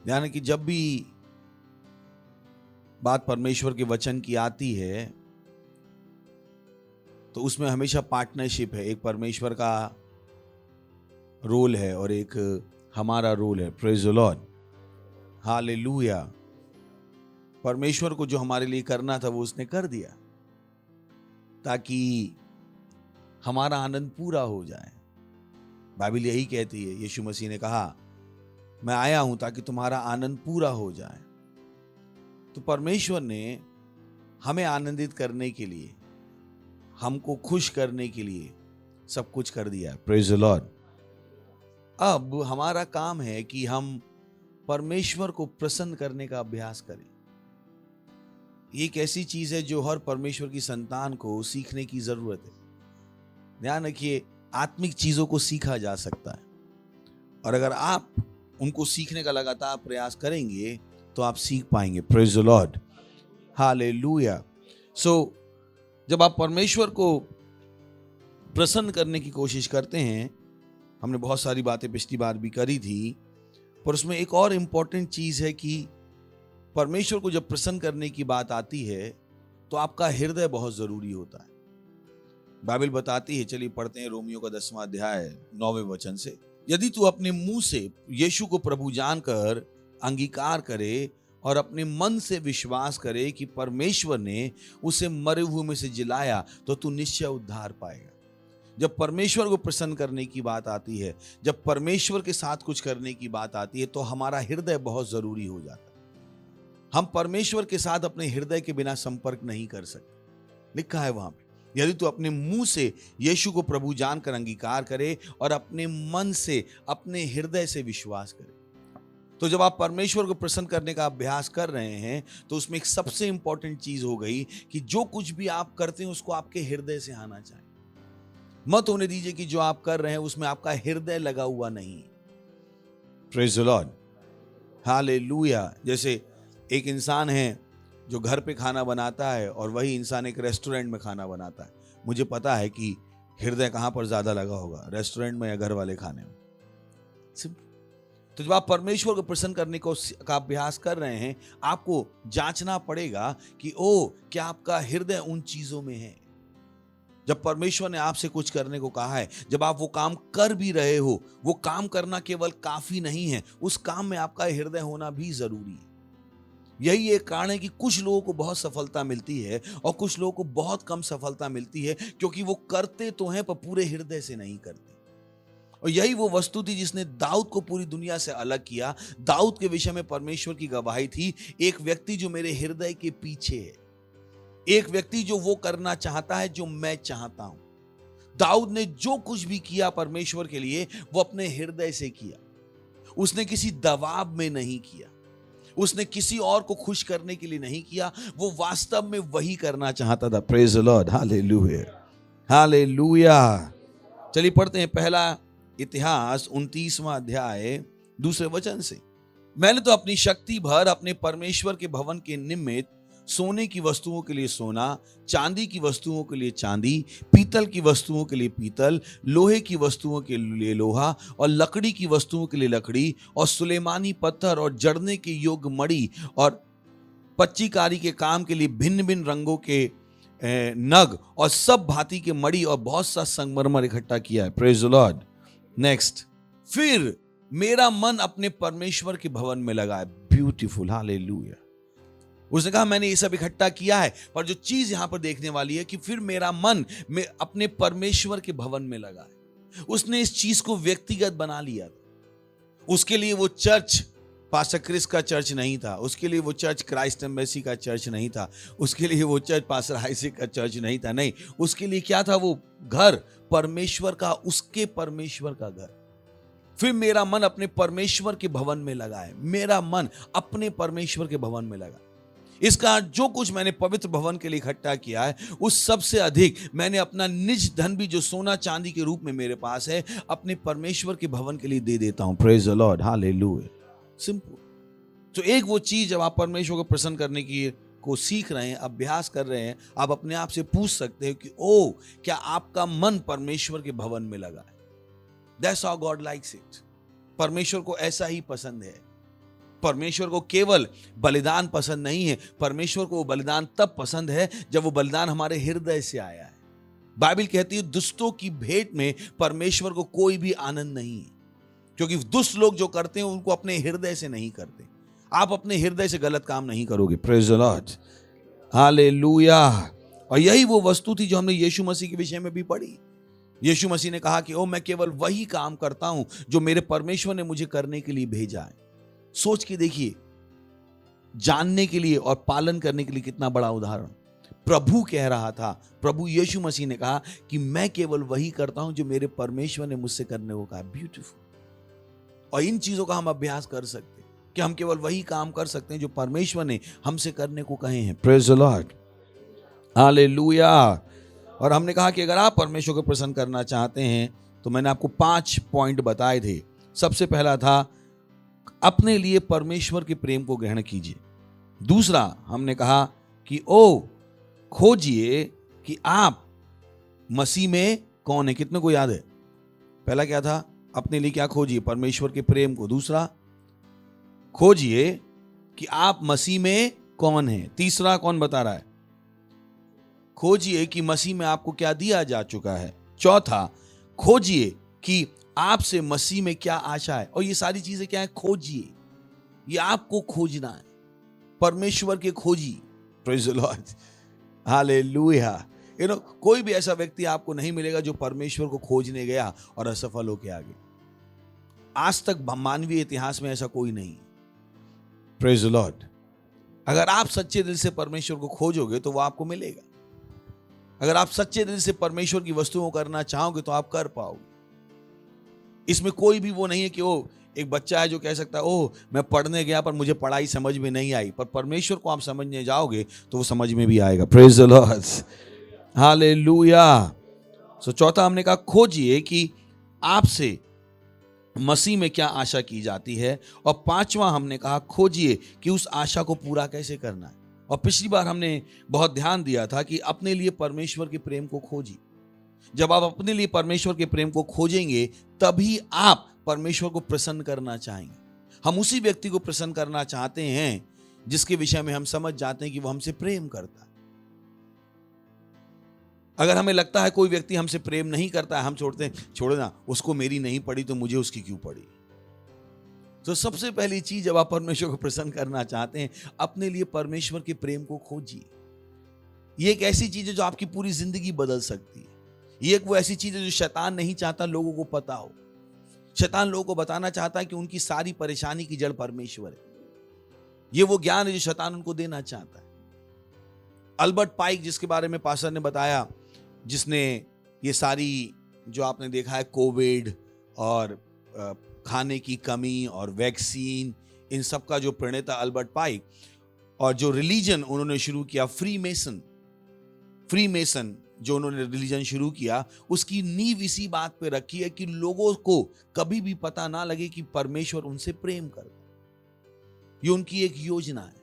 यानी कि जब भी बात परमेश्वर के वचन की आती है तो उसमें हमेशा पार्टनरशिप है। एक परमेश्वर का रोल है और एक हमारा रोल है। Praise the Lord. हालेलुया। परमेश्वर को जो हमारे लिए करना था वो उसने कर दिया ताकि हमारा आनंद पूरा हो जाए। बाइबल यही कहती है, यीशु मसीह ने कहा मैं आया हूं ताकि तुम्हारा आनंद पूरा हो जाए। तो परमेश्वर ने हमें आनंदित करने के लिए, हमको खुश करने के लिए सब कुछ कर दिया है। Praise the Lord. अब हमारा काम है कि हम परमेश्वर को प्रसन्न करने का अभ्यास करें। ये एक ऐसी चीज है जो हर परमेश्वर की संतान को सीखने की जरूरत है। ध्यान रखिए, आत्मिक चीजों को सीखा जा सकता है, और अगर आप उनको सीखने का लगातार प्रयास करेंगे तो आप सीख पाएंगे। Praise the Lord, hallelujah. So जब आप परमेश्वर को प्रसन्न करने की कोशिश करते हैं, हमने बहुत सारी बातें पिछली बार भी करी थी, पर उसमें एक और इंपॉर्टेंट चीज है कि परमेश्वर को जब प्रसन्न करने की बात आती है तो आपका हृदय बहुत जरूरी होता है। बाइबल बताती है, चलिए पढ़ते हैं रोमियो का 10वां अध्याय 9वें वचन से। यदि तू अपने मुंह से यीशु को प्रभु जानकर अंगीकार करे और अपने मन से विश्वास करे कि परमेश्वर ने उसे मरे हुए में से जिलाया, तो तू निश्चय उद्धार पाएगा। जब परमेश्वर को प्रसन्न करने की बात आती है, जब परमेश्वर के साथ कुछ करने की बात आती है, तो हमारा हृदय बहुत जरूरी हो जाता है। हम परमेश्वर के साथ अपने हृदय के बिना संपर्क नहीं कर सकते। लिखा है वहां पे, यदि तू अपने मुंह से यीशु को प्रभु जानकर अंगीकार करे और अपने मन से, अपने हृदय से विश्वास करे। तो जब आप परमेश्वर को प्रसन्न करने का अभ्यास कर रहे हैं, तो उसमें एक सबसे इंपॉर्टेंट चीज हो गई कि जो कुछ भी आप करते हैं उसको आपके हृदय से आना चाहिए। मत होने दीजिए कि जो आप कर रहे हैं उसमें आपका हृदय लगा हुआ नहीं। Praise the Lord, hallelujah. जैसे एक इंसान है जो घर पे खाना बनाता है और वही इंसान एक रेस्टोरेंट में खाना बनाता है। मुझे पता है कि हृदय कहां पर ज्यादा लगा होगा, रेस्टोरेंट में या घर वाले खाने में। तो जब आप परमेश्वर को प्रसन्न करने का अभ्यास कर रहे हैं, आपको जांचना पड़ेगा कि क्या आपका हृदय उन चीजों में है। जब परमेश्वर ने आपसे कुछ करने को कहा है, जब आप वो काम कर भी रहे हो, वो काम करना केवल काफी नहीं है, उस काम में आपका हृदय होना भी जरूरी है। यही एक कारण है कि कुछ लोगों को बहुत सफलता मिलती है और कुछ लोगों को बहुत कम सफलता मिलती है, क्योंकि वो करते तो हैं पर पूरे हृदय से नहीं करते। और यही वो वस्तु थी जिसने दाऊद को पूरी दुनिया से अलग किया। दाऊद के विषय में परमेश्वर की गवाही थी, एक व्यक्ति जो मेरे हृदय के पीछे है, एक व्यक्ति जो वो करना चाहता है जो मैं चाहता हूं। दाऊद ने जो कुछ भी किया परमेश्वर के लिए, वो अपने हृदय से किया। उसने किसी दबाव में नहीं किया, उसने किसी और को खुश करने के लिए नहीं किया, वो वास्तव में वही करना चाहता था। Praise the Lord, hallelujah, hallelujah. चलिए पढ़ते हैं पहला इतिहास 29वां अध्याय 2 वचन से। मैंने तो अपनी शक्ति भर अपने परमेश्वर के भवन के निमित्त सोने की वस्तुओं के लिए सोना, चांदी की वस्तुओं के लिए चांदी, पीतल की वस्तुओं के लिए पीतल, लोहे की वस्तुओं के लिए लोहा और लकड़ी की वस्तुओं के लिए लकड़ी और सुलेमानी पत्थर और जड़ने के योग्य मणि और पच्चीकारी के काम के लिए भिन्न भिन्न रंगों के नग और सब भांति के मणि और बहुत सा संगमरमर इकट्ठा किया है। Praise the Lord. नेक्स्ट, फिर मेरा मन अपने परमेश्वर के भवन में लगा है। Beautiful, hallelujah. उसने कहा मैंने ये सब इकट्ठा किया है, पर जो चीज यहां पर देखने वाली है कि फिर मेरा मन में अपने परमेश्वर के भवन में लगा है। उसने इस चीज को व्यक्तिगत बना लिया। उसके लिए वो चर्च पास्टर क्रिस का चर्च नहीं था, उसके लिए वो चर्च क्राइस्ट एम्बेसी का चर्च नहीं था, उसके लिए वो चर्च पास्टर आइजैक का चर्च नहीं था। नहीं, उसके लिए क्या था? वो घर परमेश्वर का, उसके परमेश्वर का घर। फिर मेरा मन अपने परमेश्वर के भवन में लगा है। मेरा मन अपने परमेश्वर के भवन में लगा। इसका जो कुछ मैंने पवित्र भवन के लिए इकट्ठा किया है, उस सबसे अधिक मैंने अपना निज धन भी जो सोना चांदी के रूप में मेरे पास है, अपने परमेश्वर के भवन के लिए दे देता हूं। Praise the Lord, hallelujah. Simple. तो एक वो चीज जब आप परमेश्वर को प्रसन्न करने की को सीख रहे हैं, अभ्यास कर रहे हैं, आप अपने आप से पूछ सकते हैं कि क्या आपका मन परमेश्वर के भवन में लगा है? That's how God likes it. परमेश्वर को ऐसा ही पसंद है। परमेश्वर को केवल बलिदान पसंद नहीं है, परमेश्वर को वो बलिदान तब पसंद है जब वो बलिदान हमारे हृदय से आया है। बाइबल कहती है दुष्टों की भेंट में परमेश्वर को कोई भी आनंद नहीं है, क्योंकि दुष्ट लोग जो करते हैं उनको अपने हृदय से नहीं करते। आप अपने हृदय से गलत काम नहीं करोगे। Praise the Lord, hallelujah. और यही वो वस्तु थी जो हमने यीशु मसीह के विषय में भी पढ़ी। यीशु मसीह ने कहा कि मैं केवल वही काम करता हूं जो मेरे परमेश्वर ने मुझे करने के लिए भेजा है। सोच के देखिए, जानने के लिए और पालन करने के लिए कितना बड़ा उदाहरण। प्रभु कह रहा था, प्रभु यीशु मसीह ने कहा कि मैं केवल वही करता हूं जो मेरे परमेश्वर ने मुझसे करने को कहा। ब्यूटीफुल। और इन चीजों का हम अभ्यास कर सकते हैं कि हम केवल वही काम कर सकते हैं जो परमेश्वर ने हमसे करने को कहे हैं। Praise the Lord, hallelujah. और हमने कहा कि अगर आप परमेश्वर को प्रसन्न करना चाहते हैं तो मैंने आपको 5 पॉइंट बताए थे। सबसे पहला था अपने लिए परमेश्वर के प्रेम को ग्रहण कीजिए। दूसरा हमने कहा कि खोजिए कि आप मसीह में कौन है। कितने को याद है? पहला क्या था? अपने लिए क्या खोजिए? परमेश्वर के प्रेम को। दूसरा, खोजिए कि आप मसीह में कौन है। तीसरा कौन बता रहा है? खोजिए कि मसीह में आपको क्या दिया जा चुका है। चौथा, खोजिए कि आपसे मसीह में क्या आशा है। और ये सारी चीजें क्या है? खोजिए। ये आपको खोजना है, परमेश्वर के खोजी। Praise the Lord, hallelujah. कोई भी ऐसा व्यक्ति आपको नहीं मिलेगा जो परमेश्वर को खोजने गया और असफल होके आ गया। आज तक मानवीय इतिहास में ऐसा कोई नहीं। Praise the Lord. अगर आप सच्चे दिल से परमेश्वर को खोजोगे तो वो आपको मिलेगा। अगर आप सच्चे दिल से परमेश्वर की वस्तुओं को करना चाहोगे तो आप कर पाओगे। इसमें कोई भी वो नहीं है कि एक बच्चा है जो कह सकता है मैं पढ़ने गया पर मुझे पढ़ाई समझ में नहीं आई। पर परमेश्वर को आप समझने जाओगे तो वो समझ में भी आएगा। Praise the Lord, hallelujah. So चौथा हमने कहा खोजिए कि आपसे मसीह में क्या आशा की जाती है। और पांचवा हमने कहा खोजिए कि उस आशा को पूरा कैसे करना है। और पिछली बार हमने बहुत ध्यान दिया था कि अपने लिए परमेश्वर के प्रेम को खोजिए। जब आप अपने लिए परमेश्वर के प्रेम को खोजेंगे तभी आप परमेश्वर को प्रसन्न करना चाहेंगे। हम उसी व्यक्ति को प्रसन्न करना चाहते हैं जिसके विषय में हम समझ जाते हैं कि वो हमसे प्रेम करता है। अगर हमें लगता है कोई व्यक्ति हमसे प्रेम नहीं करता है, हम छोड़ो ना, उसको मेरी नहीं पड़ी तो मुझे उसकी क्यों पड़ी। तो सबसे पहली चीज, जब आप परमेश्वर को प्रसन्न करना चाहते हैं, अपने लिए परमेश्वर के प्रेम को खोजिए। ये एक ऐसी चीज है जो आपकी पूरी जिंदगी बदल सकती है। ये एक वो ऐसी चीज है जो शैतान नहीं चाहता लोगों को पता हो। शैतान लोगों को बताना चाहता है कि उनकी सारी परेशानी की जड़ परमेश्वर है। ये वो ज्ञान है जो शैतान उनको देना चाहता है। अल्बर्ट पाइक, जिसके बारे में पास्टर ने बताया, जिसने ये सारी जो आपने देखा है कोविड और खाने की कमी और वैक्सीन, इन सब का जो प्रणेता अल्बर्ट पाइक, और जो रिलीजन उन्होंने शुरू किया फ्री मेसन जो उन्होंने रिलीजन शुरू किया, उसकी नींव इसी बात पे रखी है कि लोगों को कभी भी पता ना लगे कि परमेश्वर उनसे प्रेम करता। ये उनकी एक योजना है।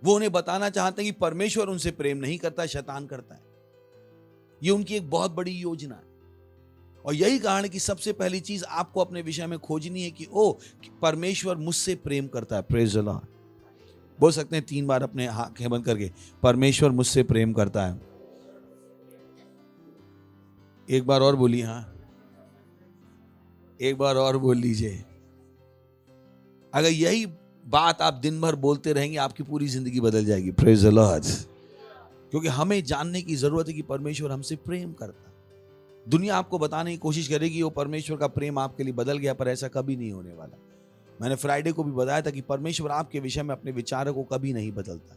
वो उन्हें बताना चाहते हैं कि परमेश्वर उनसे प्रेम नहीं करता, शैतान करता है। ये उनकी एक बहुत बड़ी योजना है। और यही कारण है कि सबसे पहली चीज आपको अपने विषय में खोजनी है कि परमेश्वर मुझसे प्रेम करता है। Praise the Lord. बोल सकते हैं 3 बार अपने आंखें बंद करके, परमेश्वर मुझसे प्रेम करता है। एक बार और बोलिए, एक बार और बोल लीजिए। अगर यही बात आप दिन भर बोलते रहेंगे, आपकी पूरी जिंदगी बदल जाएगी। Praise the Lord. क्योंकि हमें जानने की जरूरत है कि परमेश्वर हमसे प्रेम करता है। दुनिया आपको बताने की कोशिश करेगी वो परमेश्वर का प्रेम आपके लिए बदल गया, पर ऐसा कभी नहीं होने वाला। मैंने फ्राइडे को भी बताया था कि परमेश्वर आपके विषय में अपने विचारों को कभी नहीं बदलता।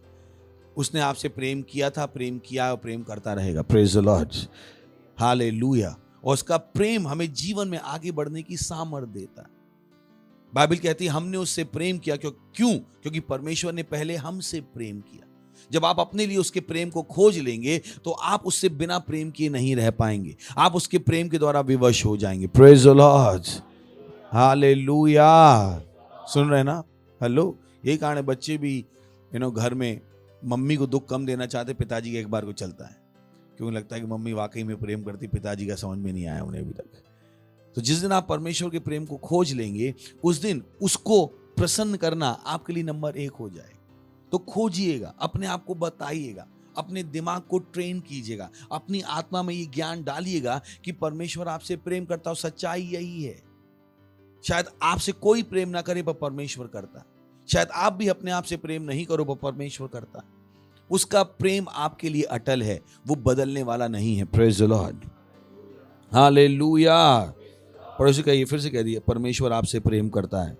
उसने आपसे प्रेम किया था, प्रेम किया और प्रेम करता रहेगा। Praise the Lord, hallelujah. और उसका प्रेम हमें जीवन में आगे बढ़ने की सामर्थ्य देता है। बाइबल कहती है हमने उससे प्रेम किया। क्यों? क्योंकि परमेश्वर ने पहले हमसे प्रेम किया। जब आप अपने लिए उसके प्रेम को खोज लेंगे तो आप उससे बिना प्रेम किए नहीं रह पाएंगे। आप उसके प्रेम के द्वारा विवश हो जाएंगे। Praise the Lord, hallelujah. सुन रहे ना? हेलो। यही कारण है बच्चे भी घर में मम्मी को दुख कम देना चाहते, पिताजी का एक बार को चलता है, क्योंकि लगता है कि मम्मी वाकई में प्रेम करती, पिताजी का समझ में नहीं आया उन्हें अभी तक। तो जिस दिन आप परमेश्वर के प्रेम को खोज लेंगे, उस दिन उसको प्रसन्न करना आपके लिए नंबर 1 हो जाएगा। तो खोजिएगा, अपने आप को बताइएगा, अपने दिमाग को ट्रेन कीजिएगा, अपनी आत्मा में ये ज्ञान डालिएगा कि परमेश्वर आपसे प्रेम करता हो। सच्चाई यही है। शायद आपसे कोई प्रेम ना करे पर परमेश्वर करता। शायद आप भी अपने आप से प्रेम नहीं करो पर परमेश्वर करता। उसका प्रेम आपके लिए अटल है, वो बदलने वाला नहीं है। Praise the Lord, hallelujah. पड़ोसी कहिए, फिर से कह दिए, परमेश्वर आपसे प्रेम करता है।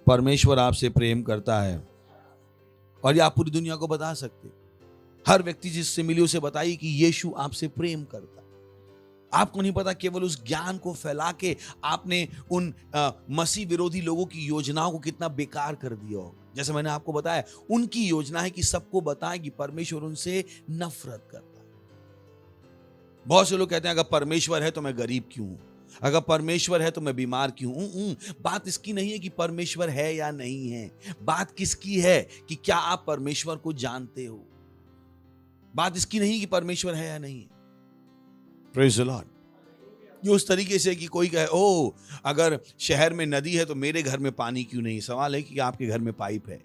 परमेश्वर आपसे प्रेम करता है। और ये आप पूरी दुनिया को बता सकते। हर व्यक्ति जिससे मिले उसे बताइए कि यीशु आपसे प्रेम करता है। आपको नहीं पता, केवल उस ज्ञान को फैला के आपने उन मसीह विरोधी लोगों की योजनाओं को कितना बेकार कर दिया होगा। जैसे मैंने आपको बताया, उनकी योजना है कि सबको बताएं कि परमेश्वर उनसे नफरत करता है। बहुत से लोग कहते हैं अगर परमेश्वर है तो मैं गरीब क्यों हूं, अगर परमेश्वर है तो मैं बीमार क्यों हूं। बात इसकी नहीं है कि परमेश्वर है या नहीं है, बात किसकी है कि क्या आप परमेश्वर को जानते हो। बात इसकी नहीं कि परमेश्वर है या नहीं है। Praise the Lord. ये उस तरीके से कि कोई कहे ओ अगर शहर में नदी है तो मेरे घर में पानी क्यों नहीं। सवाल है कि आपके घर में पाइप है।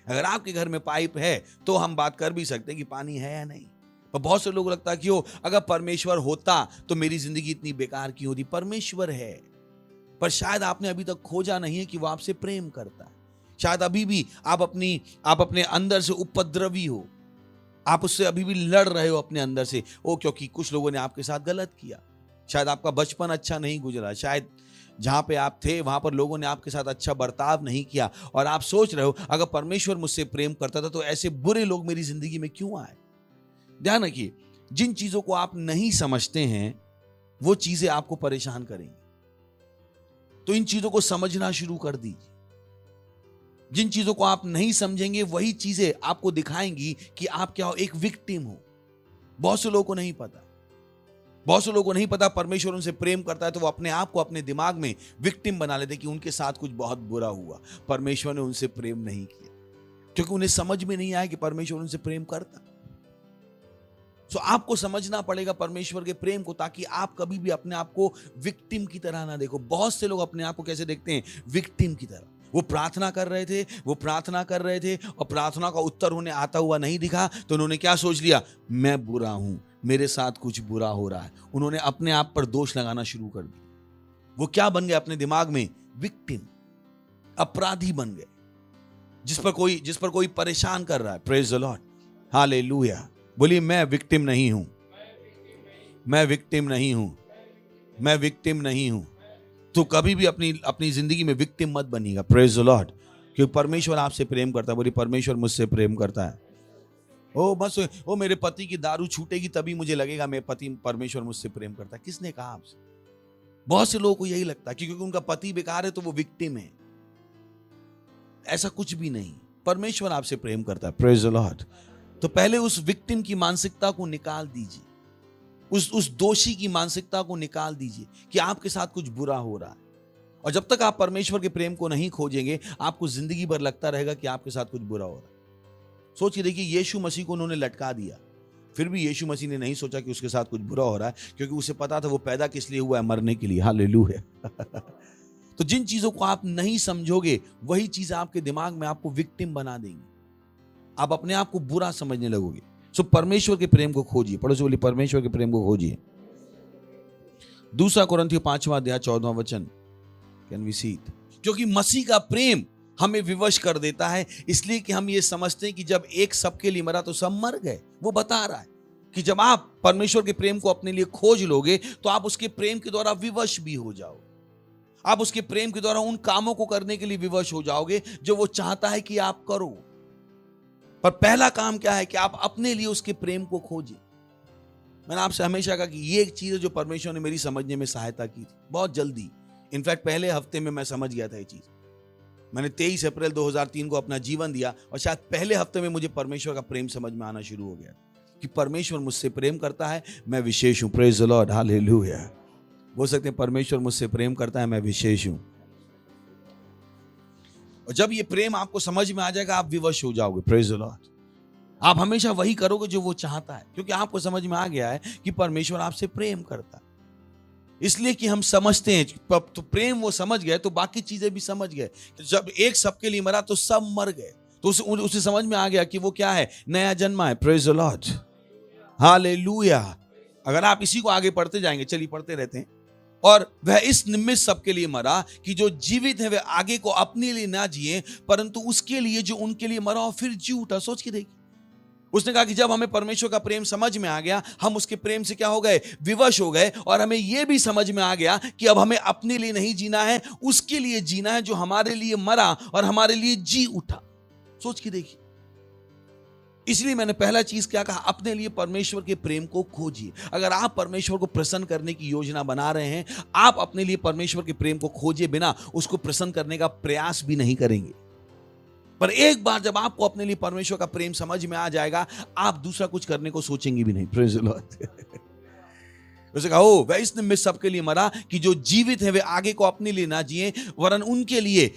अगर आपके घर में पाइप है तो हम बात कर भी सकते हैं कि पानी है या नहीं। पर बहुत से लोगों को लगता है कि अगर परमेश्वर होता तो मेरी जिंदगी इतनी बेकार क्यों होती। परमेश्वर है, पर शायद आपने अभी तक खोजा नहीं है कि वो आपसे प्रेम करता है। शायद अभी भी आप अपने अंदर से उपद्रवी हो, आप उससे अभी भी लड़ रहे हो अपने अंदर से। क्योंकि कुछ लोगों ने आपके साथ गलत किया। शायद आपका बचपन अच्छा नहीं गुजरा, शायद जहां पे आप थे वहां पर लोगों ने आपके साथ अच्छा बर्ताव नहीं किया, और आप सोच रहे हो अगर परमेश्वर मुझसे प्रेम करता था तो ऐसे बुरे लोग मेरी जिंदगी में क्यों आए। ध्यान रखिए, जिन चीजों को आप नहीं समझते हैं वो चीजें आपको परेशान करेंगी, तो इन चीजों को समझना शुरू कर दीजिए। जिन चीजों को आप नहीं समझेंगे वही चीजें आपको दिखाएंगी कि आप क्या हो, एक विक्टिम हो। बहुत से लोगों को नहीं पता, बहुत से लोगों को नहीं पता परमेश्वर उनसे प्रेम करता है तो वो अपने आप को अपने दिमाग में विक्टिम बना लेते कि उनके साथ कुछ बहुत बुरा हुआ, परमेश्वर ने उनसे प्रेम नहीं किया, क्योंकि उन्हें समझ में नहीं आया कि परमेश्वर उनसे प्रेम करता। सो आपको समझना पड़ेगा परमेश्वर के प्रेम को, ताकि आप कभी भी अपने आप को विक्टिम की तरह ना देखो। बहुत से लोग अपने आप को कैसे देखते हैं, विक्टिम की तरह। वो प्रार्थना कर रहे थे और प्रार्थना का उत्तर उन्हें आता हुआ नहीं दिखा तो उन्होंने क्या सोच लिया, मैं बुरा हूं, मेरे साथ कुछ बुरा हो रहा है। उन्होंने अपने आप पर दोष लगाना शुरू कर दिया। वो क्या बन गए अपने दिमाग में, विक्टिम, अपराधी बन गए, जिस पर कोई परेशान कर रहा है। Praise the Lord, hallelujah. बोलिए मैं विक्टिम नहीं हूं, मैं विक्टिम नहीं हूं, मैं विक्टिम नहीं हूं। तो कभी भी अपनी जिंदगी में विक्टिम मत बनिएगा। प्रेज द लॉर्ड, क्योंकि परमेश्वर आपसे प्रेम करता है। बोलिए परमेश्वर मुझसे प्रेम करता है। बस मेरे पति की दारू छूटेगी तभी मुझे लगेगा परमेश्वर मुझसे प्रेम करता है। किसने कहा आपसे? बहुत से लोगों को यही लगता है कि क्योंकि उनका पति बेकार है तो वो विक्टिम है। ऐसा कुछ भी नहीं, परमेश्वर आपसे प्रेम करता है। Praise the Lord. तो पहले उस विक्टिम की मानसिकता को निकाल दीजिए, उस दोषी की मानसिकता को निकाल दीजिए कि आपके साथ कुछ बुरा हो रहा है। और जब तक आप परमेश्वर के प्रेम को नहीं खोजेंगे आपको जिंदगी भर लगता रहेगा कि आपके साथ कुछ बुरा हो रहा है। सोचिए, देखिए, यीशु मसीह को उन्होंने लटका दिया, फिर भी यीशु मसीह ने नहीं सोचा कि उसके साथ कुछ बुरा हो रहा है, क्योंकि उसे पता था वो पैदा किस लिए हुआ है, मरने के लिए। हालेलुया। तो जिन चीजों को आप नहीं समझोगे वही चीज आपके दिमाग में आपको विक्टिम बना देंगी, आप अपने आप को बुरा समझने लगोगे। सो परमेश्वर के प्रेम को खोजिए। पड़ोसी बोलिए परमेश्वर के प्रेम को खोजिए। 2 कोरिन्थियों 5वां अध्याय 14वां वचन, कैन वी सी इट? क्योंकि मसीह का प्रेम हमें विवश कर देता है, इसलिए कि हम ये समझते हैं कि जब एक सबके लिए मरा तो सब मर गए। वो बता रहा है कि जब आप परमेश्वर के प्रेम को अपने लिए खोज लोगे तो आप उसके प्रेम के द्वारा विवश भी हो जाओगे। आप उसके प्रेम के द्वारा उन कामों को करने के लिए विवश हो जाओगे जो वो चाहता है कि आप करो। पर पहला काम क्या है कि आप अपने लिए उसके प्रेम को खोजिए। मैंने आपसे हमेशा कहा कि ये एक चीज है जो परमेश्वर ने मेरी समझने में सहायता की थी बहुत जल्दी। इनफैक्ट पहले हफ्ते में मैं समझ गया था ये चीज। मैंने 23 अप्रैल 2003 को अपना जीवन दिया और शायद पहले हफ्ते में मुझे परमेश्वर का प्रेम समझ में आना शुरू हो गया कि परमेश्वर मुझसे प्रेम करता है, मैं विशेष हूं। Praise the Lord, hallelujah. बोल सकते हैं परमेश्वर मुझसे प्रेम करता है, मैं विशेष हूं। और जब ये प्रेम आपको समझ में आ जाएगा आप विवश हो जाओगे। Praise the Lord. आप हमेशा वही करोगे जो वो चाहता है, क्योंकि आपको समझ में आ गया है कि परमेश्वर आपसे प्रेम करता है। इसलिए कि हम समझते हैं, तो प्रेम वो समझ गए तो बाकी चीजें भी समझ गए। जब एक सबके लिए मरा तो सब मर गए, तो उसे समझ में आ गया कि वो क्या है, नया जन्मा है। Praise the Lord, hallelujah. अगर आप इसी को आगे पढ़ते जाएंगे, चलिए पढ़ते रहते हैं। और वह इस निमित्त सबके लिए मरा कि जो जीवित है वे आगे को अपने लिए ना जिए, परंतु उसके लिए जो उनके लिए मरा और फिर जी उठा। सोच के देखिए, उसने कहा कि जब हमें परमेश्वर का प्रेम समझ में आ गया, हम उसके प्रेम से क्या हो गए, विवश हो गए। और हमें यह भी समझ में आ गया कि अब हमें अपने लिए नहीं जीना है, उसके लिए जीना है जो हमारे लिए मरा और हमारे लिए जी उठा। सोच के देखिए, इसलिए मैंने पहला चीज क्या कहा, अपने लिए परमेश्वर के प्रेम को खोजिए। अगर आप परमेश्वर को प्रसन्न करने की योजना बना रहे हैं, आप अपने लिए परमेश्वर के प्रेम को खोजे बिना उसको प्रसन्न करने का प्रयास भी नहीं करेंगे। पर एक बार जब आपको अपने लिए परमेश्वर का प्रेम समझ में आ जाएगा, आप दूसरा कुछ करने को सोचेंगे भी नहीं। Praise the Lord. उसे कहा, ओ वह इसने मैं सबके लिए मरा कि जो जीवित है वे आगे को अपने लिए ना जिए, वरन उनके लिए,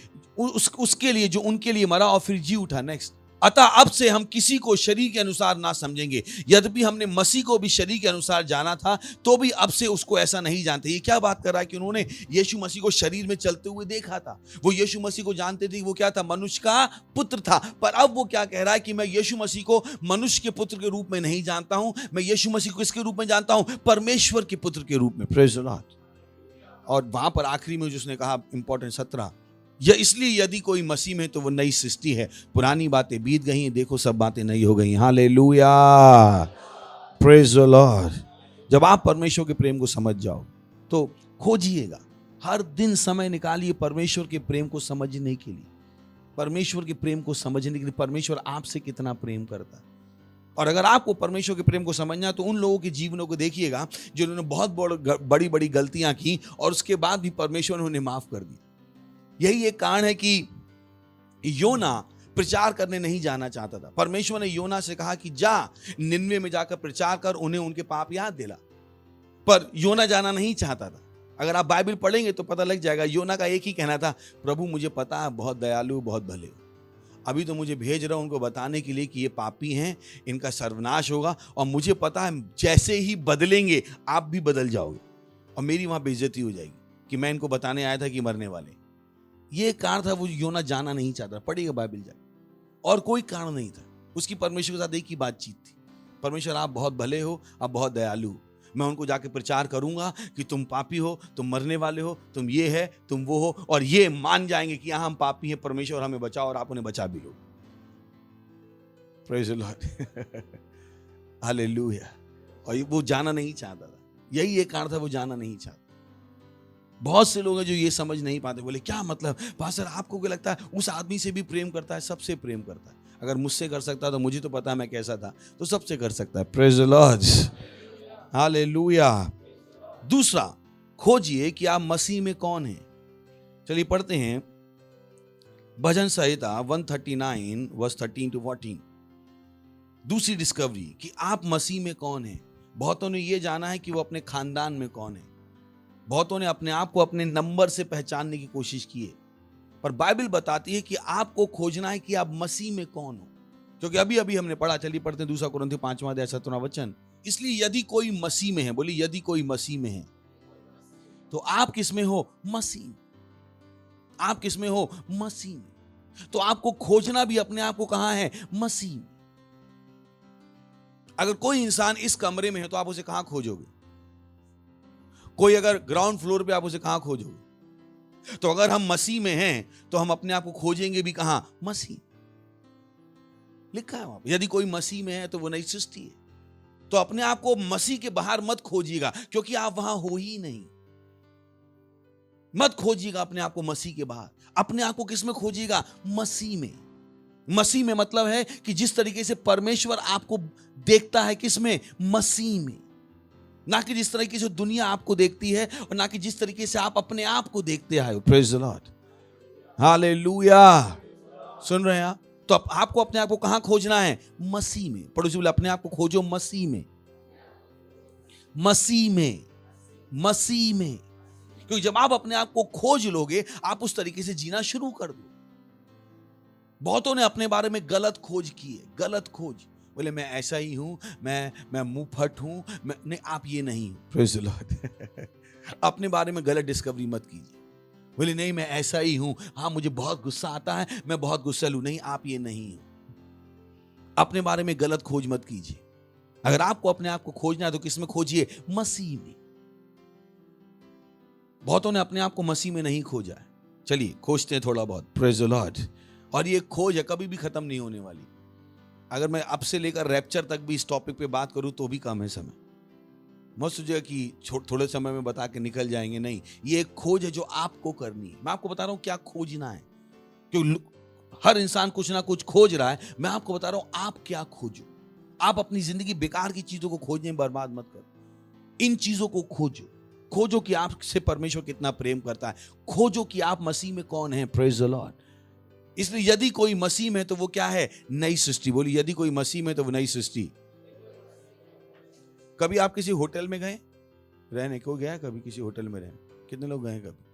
उसके लिए जो उनके लिए मरा और फिर जी उठा। नेक्स्ट, अतः अब से हम किसी को शरीर के अनुसार ना समझेंगे। यद्यपि हमने मसीह को भी शरीर के अनुसार जाना था, तो भी अब से उसको ऐसा नहीं जानते। ये क्या बात कर रहा है कि उन्होंने यीशु मसीह को शरीर में चलते हुए देखा था। वो यीशु मसीह को जानते थे, वो क्या था, मनुष्य का पुत्र था। पर अब वो क्या कह रहा है कि मैं यीशु मसीह को मनुष्य के पुत्र के रूप में नहीं जानता हूं, मैं यीशु मसीह को किसके रूप में जानता हूं, परमेश्वर के पुत्र के रूप में। Praise the Lord. और वहां पर आखिरी में जिसने कहा इंपॉर्टेंट 17, या इसलिए यदि कोई मसीह में तो वो नई सृष्टि है, पुरानी बातें बीत गई हैं, देखो सब बातें नई हो गई। Hallelujah, praise the Lord. जब आप परमेश्वर के प्रेम को समझ जाओ तो खोजिएगा, हर दिन समय निकालिए परमेश्वर के प्रेम को समझने के लिए, परमेश्वर के प्रेम को समझने के लिए, परमेश्वर आपसे कितना प्रेम करता है। और अगर आपको परमेश्वर के प्रेम को समझना है तो उन लोगों के जीवनों को देखिएगा जिन्होंने बहुत बड़ी बड़ी गलतियां की और उसके बाद भी परमेश्वर ने उन्हें माफ कर दिया। यही एक कारण है कि योना प्रचार करने नहीं जाना चाहता था। परमेश्वर ने योना से कहा कि जा निन्वे में जाकर प्रचार कर, उन्हें उनके पाप याद दिला। पर योना जाना नहीं चाहता था। अगर आप बाइबल पढ़ेंगे तो पता लग जाएगा, योना का एक ही कहना था, प्रभु मुझे पता है बहुत दयालु बहुत भले हो, अभी तो मुझे भेज रहा हूं उनको बताने के लिए कि ये पापी हैं, इनका सर्वनाश होगा, और मुझे पता है जैसे ही बदलेंगे आप भी बदल जाओगे और मेरी वहां बेइज्जती हो जाएगी कि मैं इनको बताने आया था कि मरने वाले। ये कारण था, वो योना जाना नहीं चाहता। पढ़िएगा बाइबल जाके, और कोई कारण नहीं था। उसकी परमेश्वर के साथ एक ही बातचीत थी, परमेश्वर आप बहुत भले हो, आप बहुत दयालु हो, मैं उनको जाके प्रचार करूंगा कि तुम पापी हो, तुम मरने वाले हो, तुम ये है तुम वो हो, और ये मान जाएंगे कि हाँ हम पापी हैं, परमेश्वर हमें बचाओ, और आप उन्हें बचा भी लो। Praise the Lord, hallelujah. और वो जाना नहीं चाहता था, यही एक कारण था, वो जाना नहीं चाहता। बहुत से लोग हैं जो ये समझ नहीं पाते, बोले क्या मतलब पास्टर, आपको क्या लगता है उस आदमी से भी प्रेम करता है? सबसे प्रेम करता है। अगर मुझसे कर सकता है तो मुझे तो पता है मैं कैसा था, तो सबसे कर सकता है। Praise the Lord, hallelujah. दूसरा, खोजिए कि आप मसीह में कौन हैं। चलिए पढ़ते हैं भजन संहिता 139 वर्स 13 to 14। दूसरी डिस्कवरी कि आप मसीह में कौन हैं। बहुतों ने ये जाना है कि वो अपने खानदान में कौन है, बहुतों ने अपने आप को अपने नंबर से पहचानने की कोशिश की है, पर बाइबल बताती है कि आपको खोजना है कि आप मसीह में कौन हो। क्योंकि अभी अभी हमने पढ़ा, चलिए पढ़ते हैं 2 कुरिन्थियों 5वां अध्याय 17वां वचन। इसलिए यदि कोई मसीह में है, बोलिए यदि कोई मसीह में है, तो आप किस में हो? मसीह में। आप किस में हो? मसीह में। तो आपको खोजना भी अपने आप को कहां है? मसीह में। अगर कोई इंसान इस कमरे में है तो आप उसे कहां खोजोगे? कोई अगर ग्राउंड फ्लोर पे, आप उसे कहां खोजोगे? तो अगर हम मसीह में हैं तो हम अपने आप को खोजेंगे भी कहां? मसीह। लिखा है वहां, यदि कोई मसीह में है तो वो नई सृष्टि है। तो अपने आप को मसीह के बाहर मत खोजिएगा, क्योंकि आप वहां हो ही नहीं। मत खोजिएगा अपने आप को मसीह के बाहर, अपने आप को किस में खोजिएगा? मसीह में। मसीह में मतलब है कि जिस तरीके से परमेश्वर आपको देखता है, किस में? मसीह में। ना कि जिस तरीके से दुनिया आपको देखती है, और ना कि जिस तरीके से आप अपने आप को देखते आए। Praise the Lord, hallelujah. सुन रहे हैं आप? तो आपको अपने आप को कहां खोजना है? मसीह में। पड़ोसी बोले अपने आप को खोजो मसीह में, मसीह में, मसीह में। क्योंकि जब आप अपने आप को खोज लोगे, आप उस तरीके से जीना शुरू कर दो। बहुतों ने अपने बारे में गलत खोज की है, गलत खोज। बोले मैं ऐसा ही हूं, मैं मुंहफट हूं, मैं नहीं, आप ये नहीं। Praise the Lord. अपने बारे में गलत डिस्कवरी मत कीजिए। बोले नहीं मैं ऐसा ही हूं, हाँ मुझे बहुत गुस्सा आता है, मैं बहुत गुस्सैल हूं। नहीं, आप ये नहीं हो। अपने बारे में गलत खोज मत कीजिए। अगर आपको अपने आप को खोजना है तो किस में खोजिए? मसीह में। बहुतों ने अपने आप को मसीह में नहीं खोजा है। चलिए खोजते हैं थोड़ा बहुत। Praise the Lord. और ये खोज है, कभी भी खत्म नहीं होने वाली। अगर मैं अब से लेकर रैप्चर तक भी इस टॉपिक पे बात करूं तो भी कम है समय। मत सोचिए कि थोड़े समय में बता के निकल जाएंगे, नहीं। ये एक खोज है जो आपको करनी है। मैं आपको बता रहा हूं क्या खोजना है। क्यों हर इंसान कुछ ना कुछ खोज रहा है। मैं आपको बता रहा हूं, आप क्या खोजो। आप अपनी जिंदगी बेकार की चीजों को खोजने में बर्बाद मत करो। इन चीजों को खोजो। खोजो कि आपसे परमेश्वर कितना प्रेम करता है। खोजो कि आप मसीह में कौन है। Praise the Lord. इसलिए यदि कोई मसीह में तो वो क्या है? नई सृष्टि। बोली, यदि कोई मसीह में तो वो नई सृष्टि। कभी आप किसी होटल में गए रहने? कोई गया कभी किसी होटल में रहने? कितने लोग गए कभी?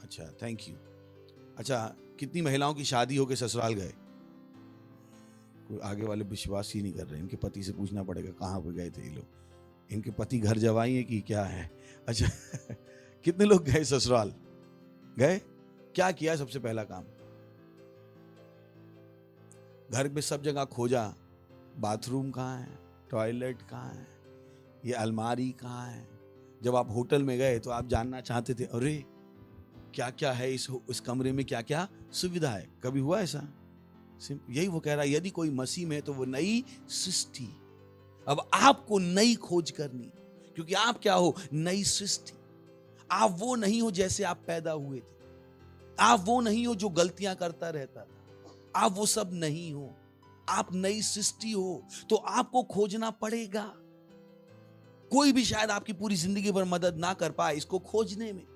अच्छा, थैंक यू। अच्छा, कितनी महिलाओं की शादी होकर ससुराल गए? कोई आगे वाले विश्वास ही नहीं कर रहे। इनके पति से पूछना पड़ेगा कहाँ पे गए थे ये लोग। इनके पति घर जवाई है कि क्या है? अच्छा कितने लोग गए ससुराल? गए? क्या किया सबसे पहला काम? घर में सब जगह खोजा, बाथरूम कहाँ है, टॉयलेट कहाँ है, ये अलमारी कहाँ है। जब आप होटल में गए तो आप जानना चाहते थे, अरे क्या क्या है इस कमरे में, क्या क्या सुविधा है। कभी हुआ ऐसा? यही वो कह रहा है, यदि कोई मसीह में है तो वो नई सृष्टि। अब आपको नई खोज करनी, क्योंकि आप क्या हो? नई सृष्टि। आप वो नहीं हो जैसे आप पैदा हुए थे। आप वो नहीं हो जो गलतियां करता रहता था। आप वो सब नहीं हो। आप नई सृष्टि हो। तो आपको खोजना पड़ेगा। कोई भी शायद आपकी पूरी जिंदगी भर मदद ना कर पाए इसको खोजने में।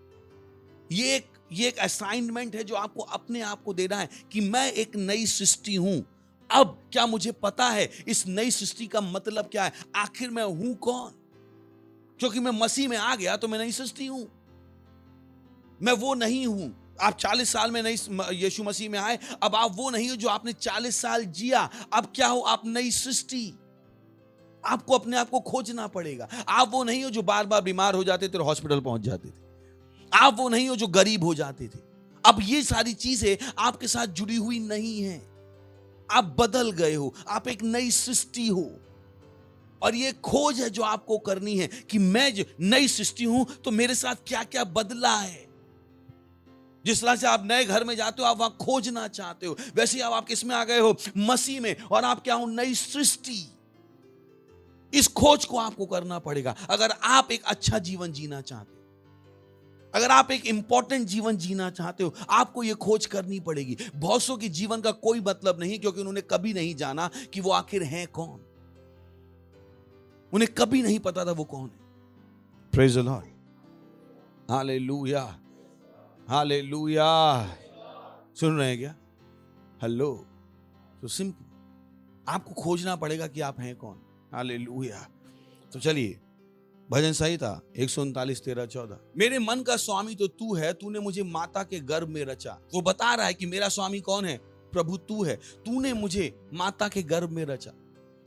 ये एक असाइनमेंट है जो आपको अपने आप को देना है कि मैं एक नई सृष्टि हूं। अब क्या मुझे पता है इस नई सृष्टि का मतलब क्या है? आखिर मैं हूं कौन? क्योंकि मैं मसीह में आ गया तो मैं नई सृष्टि हूं। मैं वो नहीं हूं। आप 40 साल में नई यीशु मसीह में आए, अब आप वो नहीं हो जो आपने 40 साल जिया। अब क्या हो? आप नई सृष्टि। आपको अपने आप को खोजना पड़ेगा। आप वो नहीं हो जो बार बार बीमार हो जाते थे और हॉस्पिटल पहुंच जाते थे। आप वो नहीं हो जो गरीब हो जाते थे। अब ये सारी चीजें आपके साथ जुड़ी हुई नहीं है। आप बदल गए हो। आप एक नई सृष्टि हो। और ये खोज है जो आपको करनी है कि मैं जो नई सृष्टि हूं तो मेरे साथ क्या क्या बदला है। जिस तरह से आप नए घर में जाते हो, आप वहां खोजना चाहते हो, वैसे ही आप किस में आ गए हो? मसीह में। और आप क्या हो? नई सृष्टि। इस खोज को आपको करना पड़ेगा। अगर आप एक अच्छा जीवन जीना चाहते हो, अगर आप एक इंपॉर्टेंट जीवन जीना चाहते हो, आपको यह खोज करनी पड़ेगी। बहुत सौ के जीवन का कोई मतलब नहीं, क्योंकि उन्होंने कभी नहीं जाना कि वो आखिर हैं कौन। उन्हें कभी नहीं पता था वो कौन है। Praise the Lord. Hallelujah, hallelujah. सुन रहे हैं क्या? हेलो। तो सिंपल आपको खोजना पड़ेगा कि आप हैं कौन। हालेलुया। तो चलिए, भजन संहिता 139:13-14। मेरे मन का स्वामी तो तू है, तूने मुझे माता के गर्भ में रचा। वो बता रहा है कि मेरा स्वामी कौन है? प्रभु तू है। तूने मुझे माता के गर्भ में रचा।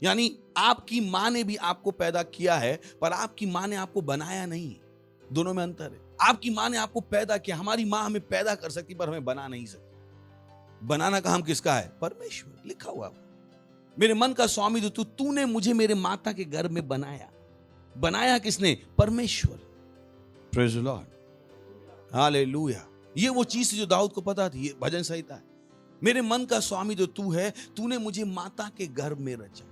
यानी आपकी मां ने भी आपको पैदा किया है, पर आपकी मां ने आपको बनाया नहीं। दोनों में अंतर है। आपकी मां ने आपको पैदा किया। हमारी मां हमें पैदा कर सकती पर हमें बना नहीं सकती। बनाना काम किसका है? परमेश्वर। लिखा हुआ मेरे मन का स्वामी तो तूने मुझे मेरे माता के गर्भ में बनाया। बनाया किसने? परमेश्वर। Praise the Lord. हालेलुया। ये वो चीज जो दाऊद को पता थी। ये भजन संहिता है। मेरे मन का स्वामी तो तू है, तूने मुझे माता के गर्भ में रचा।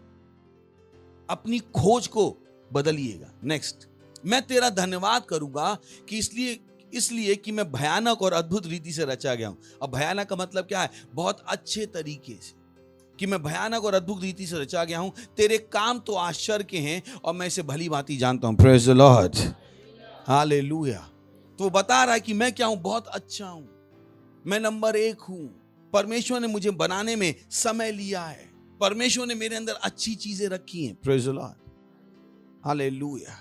अपनी खोज को बदलिएगा। नेक्स्ट, मैं तेरा धन्यवाद करूंगा कि इसलिए कि मैं भयानक और अद्भुत रीति से रचा गया हूं। अब भयानक का मतलब क्या है? बहुत अच्छे तरीके से। कि मैं भयानक और अद्भुत रीति से रचा गया हूं। तेरे काम तो आश्चर्य के हैं और मैं इसे भली भांति जानता हूं। Praise the Lord. हालेलुया। तो वो बता रहा है कि मैं क्या हूं? बहुत अच्छा हूं। मैं नंबर 1 हूं। परमेश्वर ने मुझे बनाने में समय लिया है। परमेश्वर ने मेरे अंदर अच्छी चीजें रखी हैं। Praise the Lord. हालेलुया।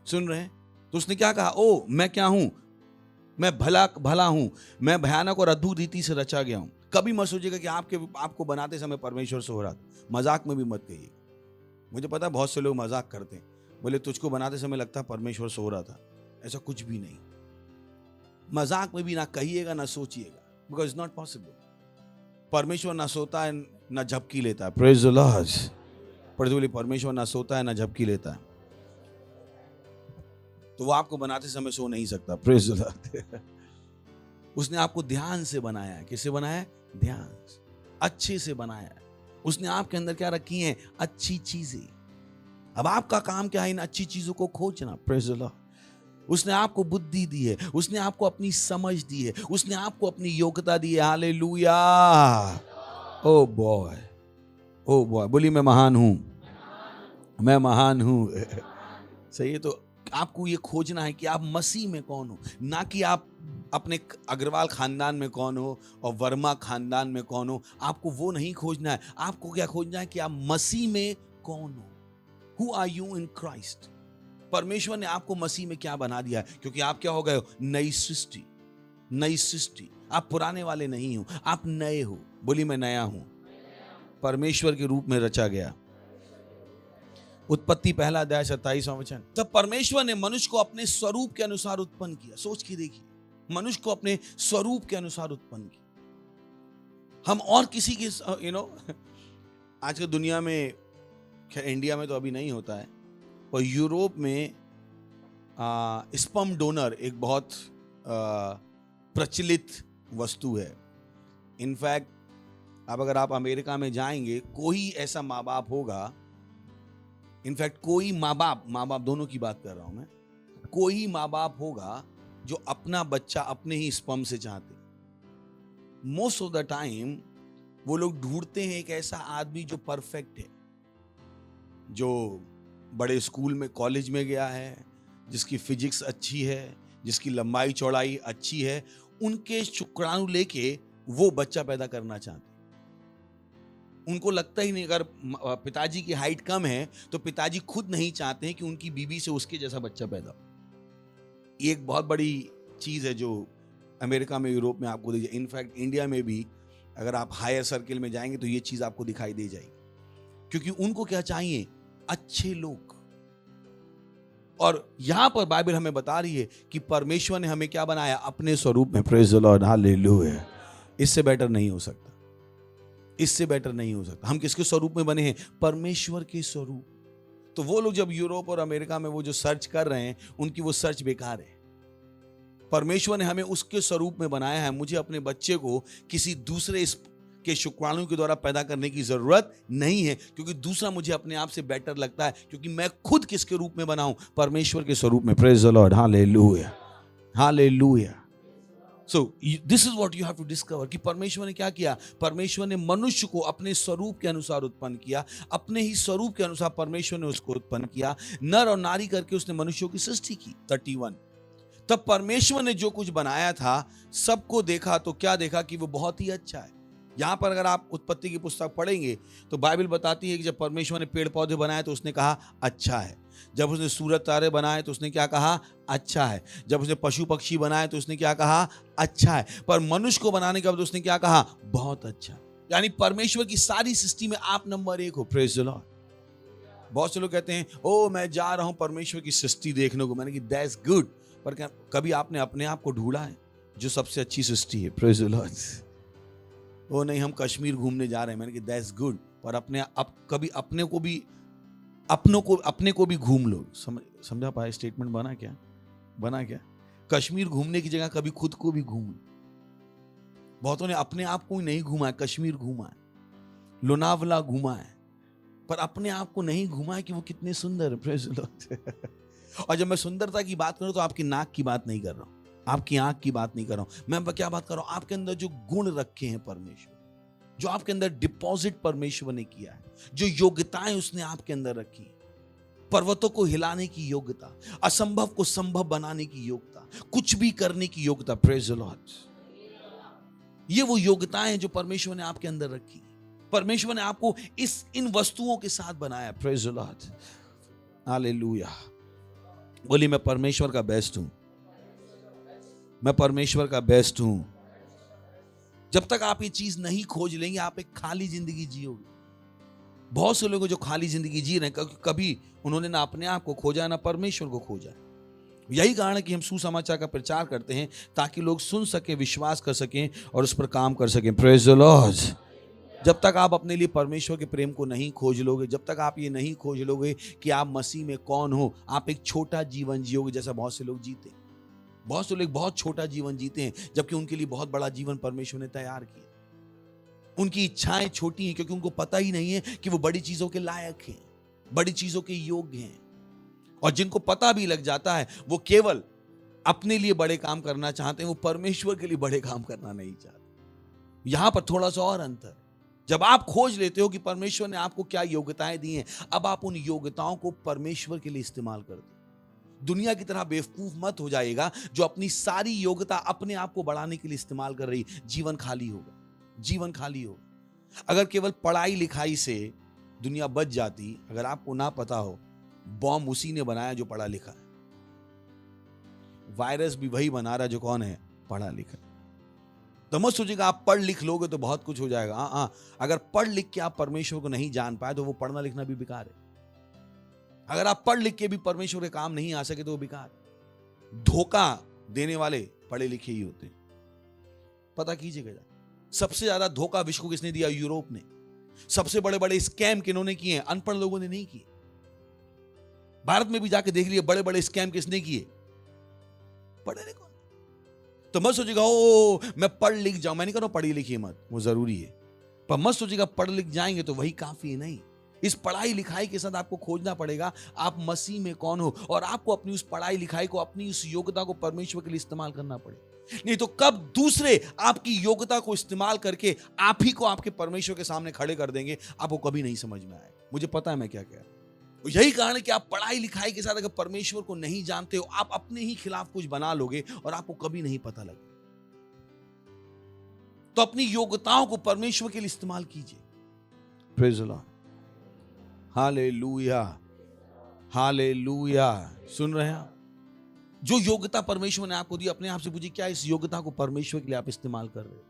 सुन रहे हैं? तो उसने क्या कहा? ओ, मैं क्या हूं? मैं भला हूं। मैं भयानक और अद्भुत रीति से रचा गया हूं। कभी मत सोचिएगा कि आपको बनाते समय परमेश्वर से हो रहा था। मजाक में भी मत कहिए। मुझे पता है बहुत से लोग मजाक करते हैं, बोले तुझको बनाते समय लगता है परमेश्वर से हो रहा था। ऐसा कुछ भी नहीं। मजाक में भी ना कहिएगा ना सोचिएगा, बिकॉज इट्स नॉट पॉसिबल। परमेश्वर ना सोता है ना झपकी लेता है। Praise the Lord. परमेश्वर ना सोता है ना झपकी लेता है, तो वो आपको बनाते समय सो नहीं सकता। Praise the Lord. उसने आपको ध्यान से बनाया है। किससे बनाया है? ध्यान से, अच्छे से बनाया है। उसने आपके अंदर क्या रखी है? अच्छी चीजें। अब आपका काम क्या है? इन अच्छी चीजों को खोजना। Praise the Lord. उसने आपको बुद्धि दी है, उसने आपको अपनी समझ दी है, उसने आपको अपनी योग्यता दी है। Hallelujah. Oh boy, oh boy, बोली मैं महान हूं, मैं महान हूं। सही है। तो आपको ये खोजना है कि आप मसीह में कौन हो, ना कि आप अपने अग्रवाल खानदान में कौन हो और वर्मा खानदान में कौन हो। आपको वो नहीं खोजना है। आपको क्या खोजना है कि आप मसीह में कौन हो। Who are you in Christ? परमेश्वर ने आपको मसीह में क्या बना दिया है, क्योंकि आप क्या हो गए हो, नई सृष्टि, नई सृष्टि। आप पुराने वाले नहीं हो, आप नए हो। बोली मैं नया हूं, परमेश्वर के रूप में रचा गया। उत्पत्ति 1 27वां वचन। तब परमेश्वर ने मनुष्य को अपने स्वरूप के अनुसार उत्पन्न किया। सोच के देखिए, मनुष्य को अपने स्वरूप के अनुसार उत्पन्न किया। हम और किसी के आज की दुनिया में, खैर इंडिया में तो अभी नहीं होता है, और यूरोप में स्पर्म डोनर एक बहुत प्रचलित वस्तु है। इनफैक्ट अब अगर आप अमेरिका में जाएंगे, कोई ऐसा माँ बाप होगा, इनफैक्ट कोई माँ बाप दोनों की बात कर रहा हूं मैं, कोई माँ बाप होगा जो अपना बच्चा अपने ही स्पर्म से चाहते। मोस्ट ऑफ द टाइम वो लोग ढूंढते हैं एक ऐसा आदमी जो परफेक्ट है, जो बड़े स्कूल में, कॉलेज में गया है, जिसकी फिजिक्स अच्छी है, जिसकी लंबाई चौड़ाई अच्छी है। उनके शुक्राणु लेके वो बच्चा पैदा करना चाहते। उनको लगता ही नहीं, अगर पिताजी की हाइट कम है तो पिताजी खुद नहीं चाहते हैं कि उनकी बीबी से उसके जैसा बच्चा पैदा हो। ये एक बहुत बड़ी चीज है जो अमेरिका में, यूरोप में आपको दी जाए। इनफैक्ट इंडिया में भी अगर आप हायर सर्किल में जाएंगे तो ये चीज आपको दिखाई दे जाएगी, क्योंकि उनको क्या चाहिए, अच्छे लोग। और यहां पर बाइबल हमें बता रही है कि परमेश्वर ने हमें क्या बनाया, अपने स्वरूप में। Praise the Lord, hallelujah. इससे बेटर नहीं हो सकता, इससे बेटर नहीं हो सकता। हम किसके स्वरूप में बने हैं, परमेश्वर के स्वरूप। तो वो लोग जब यूरोप और अमेरिका में वो जो सर्च कर रहे हैं, उनकी वो सर्च बेकार है। परमेश्वर ने हमें उसके स्वरूप में बनाया है। मुझे अपने बच्चे को किसी दूसरे के शुक्राणु के द्वारा पैदा करने की जरूरत नहीं है, क्योंकि दूसरा मुझे अपने आप से बेटर लगता है, क्योंकि मैं खुद किसके रूप में बना हूं, परमेश्वर के स्वरूप में। Praise the Lord, hallelujah, hallelujah. So this is what you have to discover कि परमेश्वर ने क्या किया। परमेश्वर ने मनुष्य को अपने स्वरूप के अनुसार उत्पन्न किया। अपने ही स्वरूप के अनुसार परमेश्वर ने उसको उत्पन्न किया। नर और नारी करके उसने मनुष्यों की सृष्टि की। 31। तब परमेश्वर ने जो कुछ बनाया था, सबको देखा तो क्या देखा कि वो बहुत ही अच्छा है। यहां पर अगर आप उत्पत्ति की पुस्तक पढ़ेंगे तो बाइबल बताती है कि जब परमेश्वर ने पेड़ पौधे बनाए तो उसने कहा अच्छा है। जब उसने सूरज तारे बनाए तो उसने क्या कहा, अच्छा है। जब उसने पशु पक्षी बनाए तो उसने क्या कहा, अच्छा है। पर मनुष्य को बनाने के बाद उसने क्या कहा, बहुत अच्छा। यानी परमेश्वर की सारी सृष्टि में आप नंबर 1 हो। Praise the Lord. बहुत से लोग कहते हैं, ओ मैं जा रहा हूं परमेश्वर की सृष्टि देखने को। मैंने कहा दैट्स गुड, पर कभी आपने अपने आप को ढूंढा है जो सबसे अच्छी सृष्टि है। Praise the Lord. वो नहीं, हम कश्मीर घूमने जा रहे हैं। मैंने कहा दैट्स गुड, पर कभी अपने को भी घूम लो। समझा पाए स्टेटमेंट बना क्या? कश्मीर घूमने की जगह कभी खुद को भी घूम लो। बहुतों ने अपने आप को ही नहीं घूमा है, कश्मीर घूमा है, लोनावला घूमा है, पर अपने आप को नहीं घूमा है कि वो कितने सुंदर है। Praise the Lord. और जब मैं सुंदरता की बात करूं तो आपकी नाक की बात नहीं कर रहा हूं, आपकी आंख की बात नहीं कर रहा हूं। मैं क्या बात कर रहा हूं, आपके अंदर जो गुण रखे हैं परमेश्वर, जो आपके अंदर डिपॉजिट परमेश्वर ने किया है, जो योग्यताएं उसने आपके अंदर रखी, पर्वतों को हिलाने की योग्यता, असंभव को संभव बनाने की योग्यता, कुछ भी करने की योग्यता। Praise the Lord. ये वो योग्यताएं जो परमेश्वर ने आपके अंदर रखी। परमेश्वर ने आपको इन वस्तुओं के साथ बनाया। Praise the Lord, hallelujah. बोली मैं परमेश्वर का बेस्ट हूं, मैं परमेश्वर का बेस्ट हूं। जब तक आप ये चीज नहीं खोज लेंगे, आप एक खाली जिंदगी जियोगे। बहुत से लोग जो खाली जिंदगी जी रहे हैं, कभी उन्होंने ना अपने आप को खोजा ना परमेश्वर को खोजा। यही कारण है कि हम सुसमाचार का प्रचार करते हैं, ताकि लोग सुन सके, विश्वास कर सकें और उस पर काम कर सकें। Praise the Lord. जब तक आप अपने लिए परमेश्वर के प्रेम को नहीं खोज लोगे, जब तक आप ये नहीं खोज लोगे कि आप मसीह में कौन हो, आप एक छोटा जीवन जियोगे, जैसा बहुत से लोग जीते। बहुत से लोग बहुत छोटा जीवन जीते हैं, जबकि उनके लिए बहुत बड़ा जीवन परमेश्वर ने तैयार किया। उनकी इच्छाएं छोटी हैं, क्योंकि उनको पता ही नहीं है कि वो बड़ी चीजों के लायक हैं, बड़ी चीजों के योग्य हैं। और जिनको पता भी लग जाता है, वो केवल अपने लिए बड़े काम करना चाहते हैं, वो परमेश्वर के लिए बड़े काम करना नहीं चाहते। यहां पर थोड़ा सा और अंतर। जब आप खोज लेते हो कि परमेश्वर ने आपको क्या योग्यताएं दी हैं, अब आप उन योग्यताओं को परमेश्वर के लिए इस्तेमाल करते हो। दुनिया की तरह बेवकूफ मत हो जाएगा जो अपनी सारी योग्यता अपने आप को बढ़ाने के लिए इस्तेमाल कर रही। जीवन खाली होगा, जीवन खाली होगा। अगर केवल पढ़ाई लिखाई से दुनिया बच जाती, अगर आपको ना पता हो, बॉम्ब उसी ने बनाया जो पढ़ा लिखा है। वायरस भी वही बना रहा जो कौन है, पढ़ा लिखा। तो मत सोचिएगा आप पढ़ लिख लोगे तो बहुत कुछ हो जाएगा। हाँ, अगर पढ़ लिख के आप परमेश्वर को नहीं जान पाए तो वो पढ़ना लिखना भी बेकार है। अगर आप पढ़ लिख के भी परमेश्वर के काम नहीं आ सके तो वो बेकार है। धोखा देने वाले पढ़े लिखे ही होते हैं, पता कीजिएगा। सबसे ज्यादा धोखा विश्व को किसने दिया? यूरोप ने। सबसे बड़े बड़े स्कैम किन्होंने किए? अनपढ़ लोगों ने नहीं किए। भारत में भी जाके देख लिए बड़े बड़े स्कैम किसने किए? पढ़े लिखे। तो मत सोचिएगा ओ मैं पढ़ लिख जाऊं। मैं नहीं कह रहा पढ़ी लिखी मत, वो जरूरी है, पर मत सोचिएगा पढ़ लिख जाएंगे तो वही काफी है। नहीं, इस पढ़ाई लिखाई के साथ आपको खोजना पड़ेगा आप मसीह में कौन हो, और आपको अपनी उस पढ़ाई लिखाई को, अपनी उस योग्यता को परमेश्वर के लिए इस्तेमाल करना पड़ेगा। नहीं तो कब दूसरे आपकी योग्यता को इस्तेमाल करके आप ही को आपके परमेश्वर के सामने खड़े कर देंगे, आपको कभी नहीं समझ में आएगा। मुझे पता है मैं क्या कह रहा हूं। यही कारण है कि आप पढ़ाई लिखाई के साथ अगर परमेश्वर को नहीं जानते हो, आप अपने ही खिलाफ कुछ बना लोगे और आपको कभी नहीं पता लगेगा। तो अपनी योग्यताओं को परमेश्वर के लिए इस्तेमाल कीजिए। Praise the Lord, hallelujah, hallelujah. सुन रहे हैं आप? जो योग्यता परमेश्वर ने आपको दी, अपने आप से पूछिए क्या इस योग्यता को परमेश्वर के लिए आप इस्तेमाल कर रहे हो?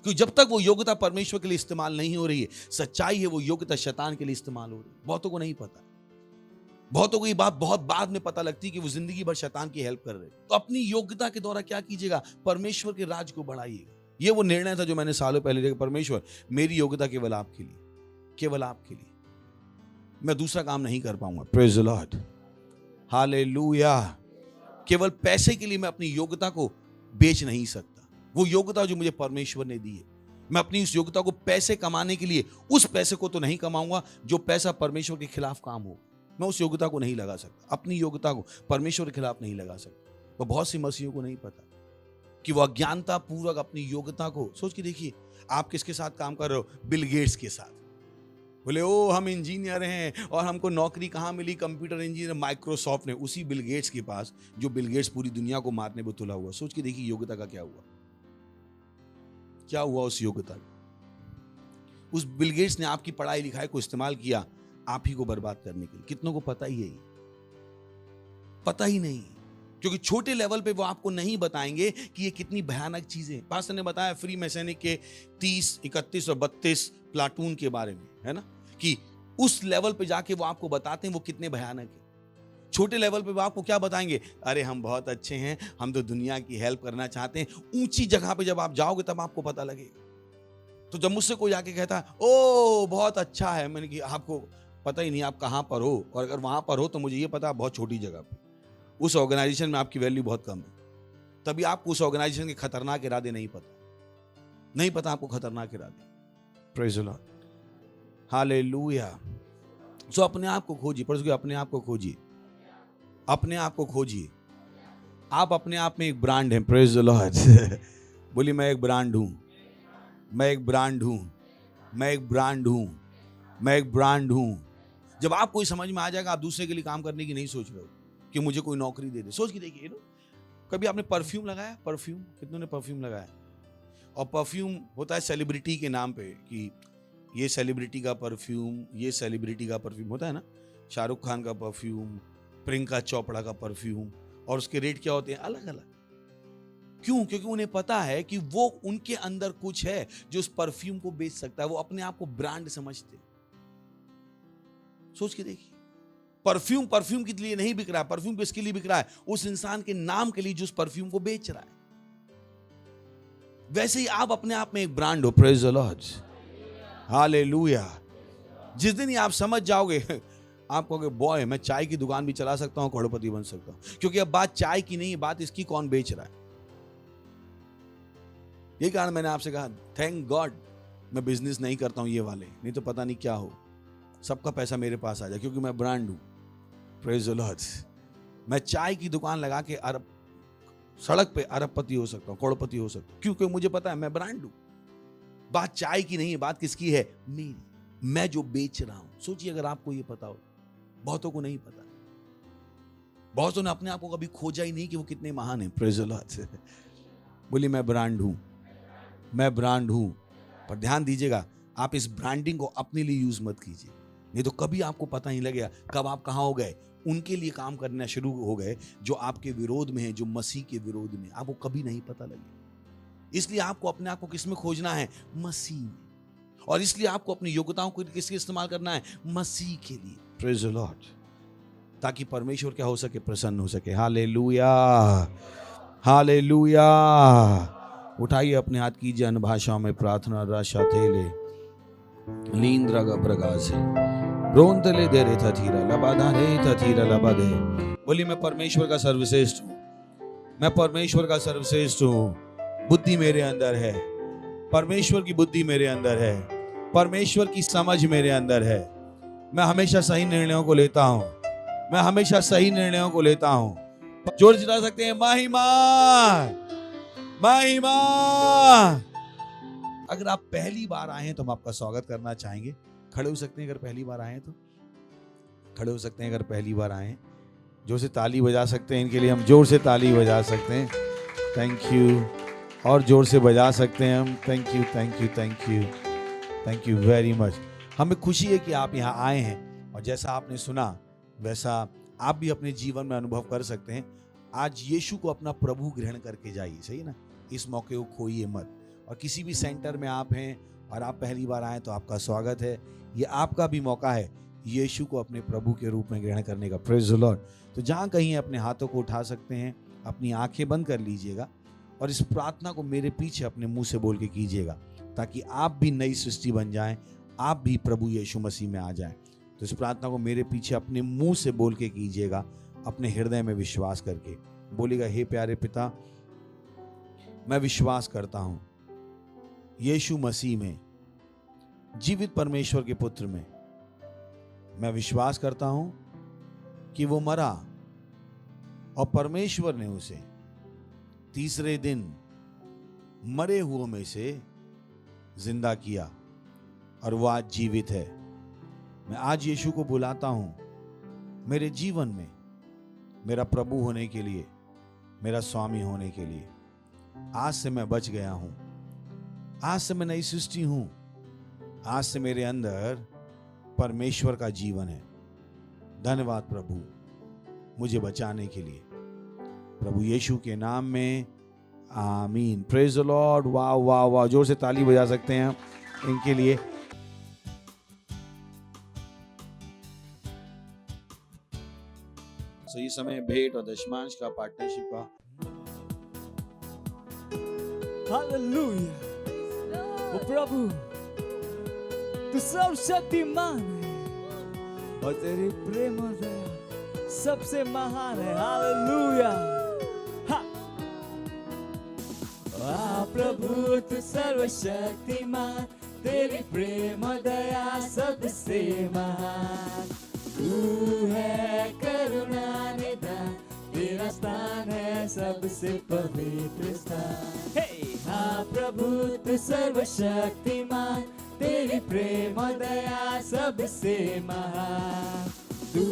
क्योंकि जब तक वो योग्यता परमेश्वर के लिए इस्तेमाल नहीं हो रही है, सच्चाई है वो योग्यता शैतान के लिए इस्तेमाल हो रही है। बहुतों को नहीं पता, बहुतों को ये बात बहुत बाद में पता लगती है कि वो जिंदगी भर शैतान की हेल्प कर रहे। तो अपनी योग्यता के द्वारा क्या कीजिएगा? परमेश्वर के राज को बढ़ाइएगा। ये वो निर्णय था जो मैंने सालों पहले लिया, परमेश्वर मेरी योग्यता केवल आपके लिए, केवल आपके लिए, मैं दूसरा काम नहीं कर पाऊंगा। Praise the Lord, hallelujah. केवल पैसे के लिए मैं अपनी योग्यता को बेच नहीं सकता। वो योग्यता जो मुझे परमेश्वर ने दी है, मैं अपनी उस योग्यता को पैसे कमाने के लिए उस पैसे को तो नहीं कमाऊंगा जो पैसा परमेश्वर के खिलाफ काम हो। मैं उस योग्यता को नहीं लगा सकता, अपनी योग्यता को परमेश्वर के खिलाफ नहीं लगा सकता। वो बहुत सी मसीहों को नहीं पता कि वो अज्ञानता पूर्वक अपनी योग्यता को, सोच के देखिए आप किसके साथ काम कर रहे हो? बिल गेट्स के साथ। बोले ओ हम इंजीनियर हैं और हमको नौकरी कहाँ मिली? कंप्यूटर इंजीनियर माइक्रोसॉफ्ट ने। उसी बिल गेट्स के पास जो बिल गेट्स पूरी दुनिया को मारने पर तुला हुआ। सोच के देखिए योग्यता का क्या हुआ, क्या हुआ उस योग्यता का। उस बिल गेट्स ने आपकी पढ़ाई लिखाई को इस्तेमाल किया आप ही को बर्बाद करने के लिए। कितनों को पता ही है? पता ही नहीं, क्योंकि छोटे लेवल पे वो आपको नहीं बताएंगे कि ये कितनी भयानक चीजें। पास्टर ने बताया फ्री मैसेनिक के 30, 31 और 32 प्लाटून के बारे में, है ना, कि उस लेवल पे जाके वो आपको बताते हैं वो कितने भयानक है। छोटे लेवल पे वो आपको क्या बताएंगे? अरे हम बहुत अच्छे हैं, हम तो दुनिया की हेल्प करना चाहते हैं। ऊंची जगह पे जब आप जाओगे तब आपको पता लगेगा। तो जब मुझसे कोई आके कहता है ओ बहुत अच्छा है, मैंने कि आपको पता ही नहीं आप कहां पर हो, और अगर वहां पर हो तो मुझे ये पता है बहुत छोटी जगह पे, उस ऑर्गेनाइजेशन में आपकी वैल्यू बहुत कम है। तभी आपको उस ऑर्गेनाइजेशन के खतरनाक इरादे नहीं पता आपको खतरनाक इरादे। Praise the Lord, hallelujah. So अपने आप को खोजिए, पर अपने आप को खोजिए, अपने आप को खोजिए। आप अपने आप में एक ब्रांड हैं। Praise the Lord. बोलिए मैं एक ब्रांड हूं, मैं एक ब्रांड हूं, मैं एक ब्रांड हूं, मैं एक ब्रांड हूं। जब आपको ये समझ में आ जाएगा, आप दूसरे के लिए काम करने की नहीं सोच रहे हो कि मुझे कोई नौकरी दे दे। सोच के देखिए, कभी आपने परफ्यूम लगाया? परफ्यूम, कितनों ने परफ्यूम लगाया? और परफ्यूम होता है सेलिब्रिटी के नाम पे कि ये सेलिब्रिटी का परफ्यूम, ये सेलिब्रिटी का परफ्यूम होता है ना। शाहरुख खान का परफ्यूम, प्रियंका चोपड़ा का परफ्यूम, और उसके रेट क्या होते हैं? अलग अलग। क्यों? क्योंकि उन्हें पता है कि वो उनके अंदर कुछ है जो उस परफ्यूम को बेच सकता है। वो अपने आप को ब्रांड समझते। सोच के देखिए, परफ्यूम परफ्यूम के लिए नहीं बिक रहा है। परफ्यूम किसके लिए बिक रहा है? उस इंसान के नाम के लिए जो उस परफ्यूम को बेच रहा है। वैसे ही आप अपने आप में एक ब्रांड हो। Praise the Lord, hallelujah. जिस दिन ही आप समझ जाओगे, आप कहोगे बॉय मैं चाय की दुकान भी चला सकता हूं, करोड़पति बन सकता हूं। क्योंकि अब बात चाय की नहीं है, बात इसकी कौन बेच रहा है। यही कारण मैंने आपसे कहा थैंक गॉड मैं बिजनेस नहीं करता हूं ये वाले, नहीं तो पता नहीं क्या हो, सबका पैसा मेरे पास आ जाए, क्योंकि मैं ब्रांड हूं। Praise the Lord. मैं चाय की दुकान लगा के सड़क पे अरबपति हो सकता हूँ, करोड़पति हो सकता हूँ, क्योंकि मुझे पता है मैं ब्रांड हूं। बात चाय की नहीं है, बात किसकी है? मेरी। मैं जो बेच रहा हूं। सोचिए अगर आपको ये पता हो, बहुतों को नहीं पता। बहुतों ने अपने आप को कभी खोजा ही नहीं कि वो कितने महान है। Praise the Lord. बोलिए मैं ब्रांड हूं, मैं ब्रांड हूं। पर ध्यान दीजिएगा, आप इस ब्रांडिंग को अपने लिए यूज मत कीजिए, नहीं तो कभी आपको पता नहीं लगेगा कब आप कहां हो गए। उनके लिए काम करना शुरू हो गए जो आपके विरोध में है, जो मसीह के विरोध में, आपको कभी नहीं पता लगेगा। इसलिए आपको अपने आप को किसमें खोजना है? मसीह में। और इसलिए आपको अपनी योग्यताओं को किसके इस्तेमाल करना है? मसीह के लिए। Praise the Lord. ताकि परमेश्वर क्या हो सके? प्रसन्न हो सके। Hallelujah, hallelujah. उठाइए अपने हाथ, कीजिए अन्य भाषाओं में प्रार्थना। राशा थेले लींद्रा का प्रकाश है रोंतले दे रे था थीरा लबाधा रे था थीरा लबाधे। बोली मैं परमेश्वर का सर्वश्रेष्ठ हूं, मैं परमेश्वर का सर्वश्रेष्ठ हूं। बुद्धि मेरे अंदर है, परमेश्वर की बुद्धि मेरे अंदर है, परमेश्वर की समझ मेरे अंदर है। मैं हमेशा सही निर्णयों को लेता हूं, मैं हमेशा सही निर्णयों को लेता हूं। जोर चिल्ला सकते हैं महिमा, महिमा। अगर आप पहली बार आए हैं तो हम आपका स्वागत करना चाहेंगे। खड़े हो सकते हैं अगर पहली बार आए हैं तो, खड़े हो सकते हैं अगर पहली बार आए हैं। जोर से ताली बजा सकते हैं, इनके लिए हम जोर से ताली बजा सकते हैं। Thank you. और जोर से बजा सकते हैं हम। Thank you, thank you, thank you, thank you very much. हमें खुशी है कि आप यहाँ आए हैं और जैसा आपने सुना वैसा आप भी अपने जीवन में अनुभव कर सकते हैं। आज यीशु को अपना प्रभु ग्रहण करके जाइए, सही ना? इस मौके को खोइए मत। और किसी भी सेंटर में आप हैं और आप पहली बार आए तो आपका स्वागत है। ये आपका भी मौका है यीशु को अपने प्रभु के रूप में ग्रहण करने का। Praise the Lord. तो जहाँ कहीं अपने हाथों को उठा सकते हैं, अपनी आंखें बंद कर लीजिएगा और इस प्रार्थना को मेरे पीछे अपने मुंह से बोल के कीजिएगा, ताकि आप भी नई सृष्टि बन जाएं, आप भी प्रभु यीशु मसीह में आ जाएं। तो इस प्रार्थना को मेरे पीछे अपने मुंह से बोल के कीजिएगा, अपने हृदय में विश्वास करके बोलिएगा, हे प्यारे पिता, मैं विश्वास करता हूं यीशु मसीह में, जीवित परमेश्वर के पुत्र में। मैं विश्वास करता हूं कि वो मरा और परमेश्वर ने उसे तीसरे दिन मरे हुओं में से जिंदा किया और वो आज जीवित है। मैं आज यीशु को बुलाता हूं मेरे जीवन में मेरा प्रभु होने के लिए, मेरा स्वामी होने के लिए। आज से मैं बच गया हूं, आज से मैं नई सृष्टि हूं, आज से मेरे अंदर परमेश्वर का जीवन है। धन्यवाद प्रभु मुझे बचाने के लिए, प्रभु यीशु के नाम में, आमीन। Praise the Lord. वाह वाह वाह, जोर से ताली बजा सकते हैं हम इनके लिए। सही समय भेंट और दशमांश का, पार्टनरशिप का। हालेलुया। ओ प्रभु तू सर्वशक्तिमान है और तेरी प्रेम और दया सबसे महान है। हालेलुया। प्रभु तू सर्वशक्तिमान, तेरी प्रेम और दया सबसे महान। तू है करुणा निधान, तेरा स्थान है सबसे पवित्र स्थान। हाँ प्रभु तू सर्वशक्तिमान, तेरी प्रेम और दया सबसे महान। तू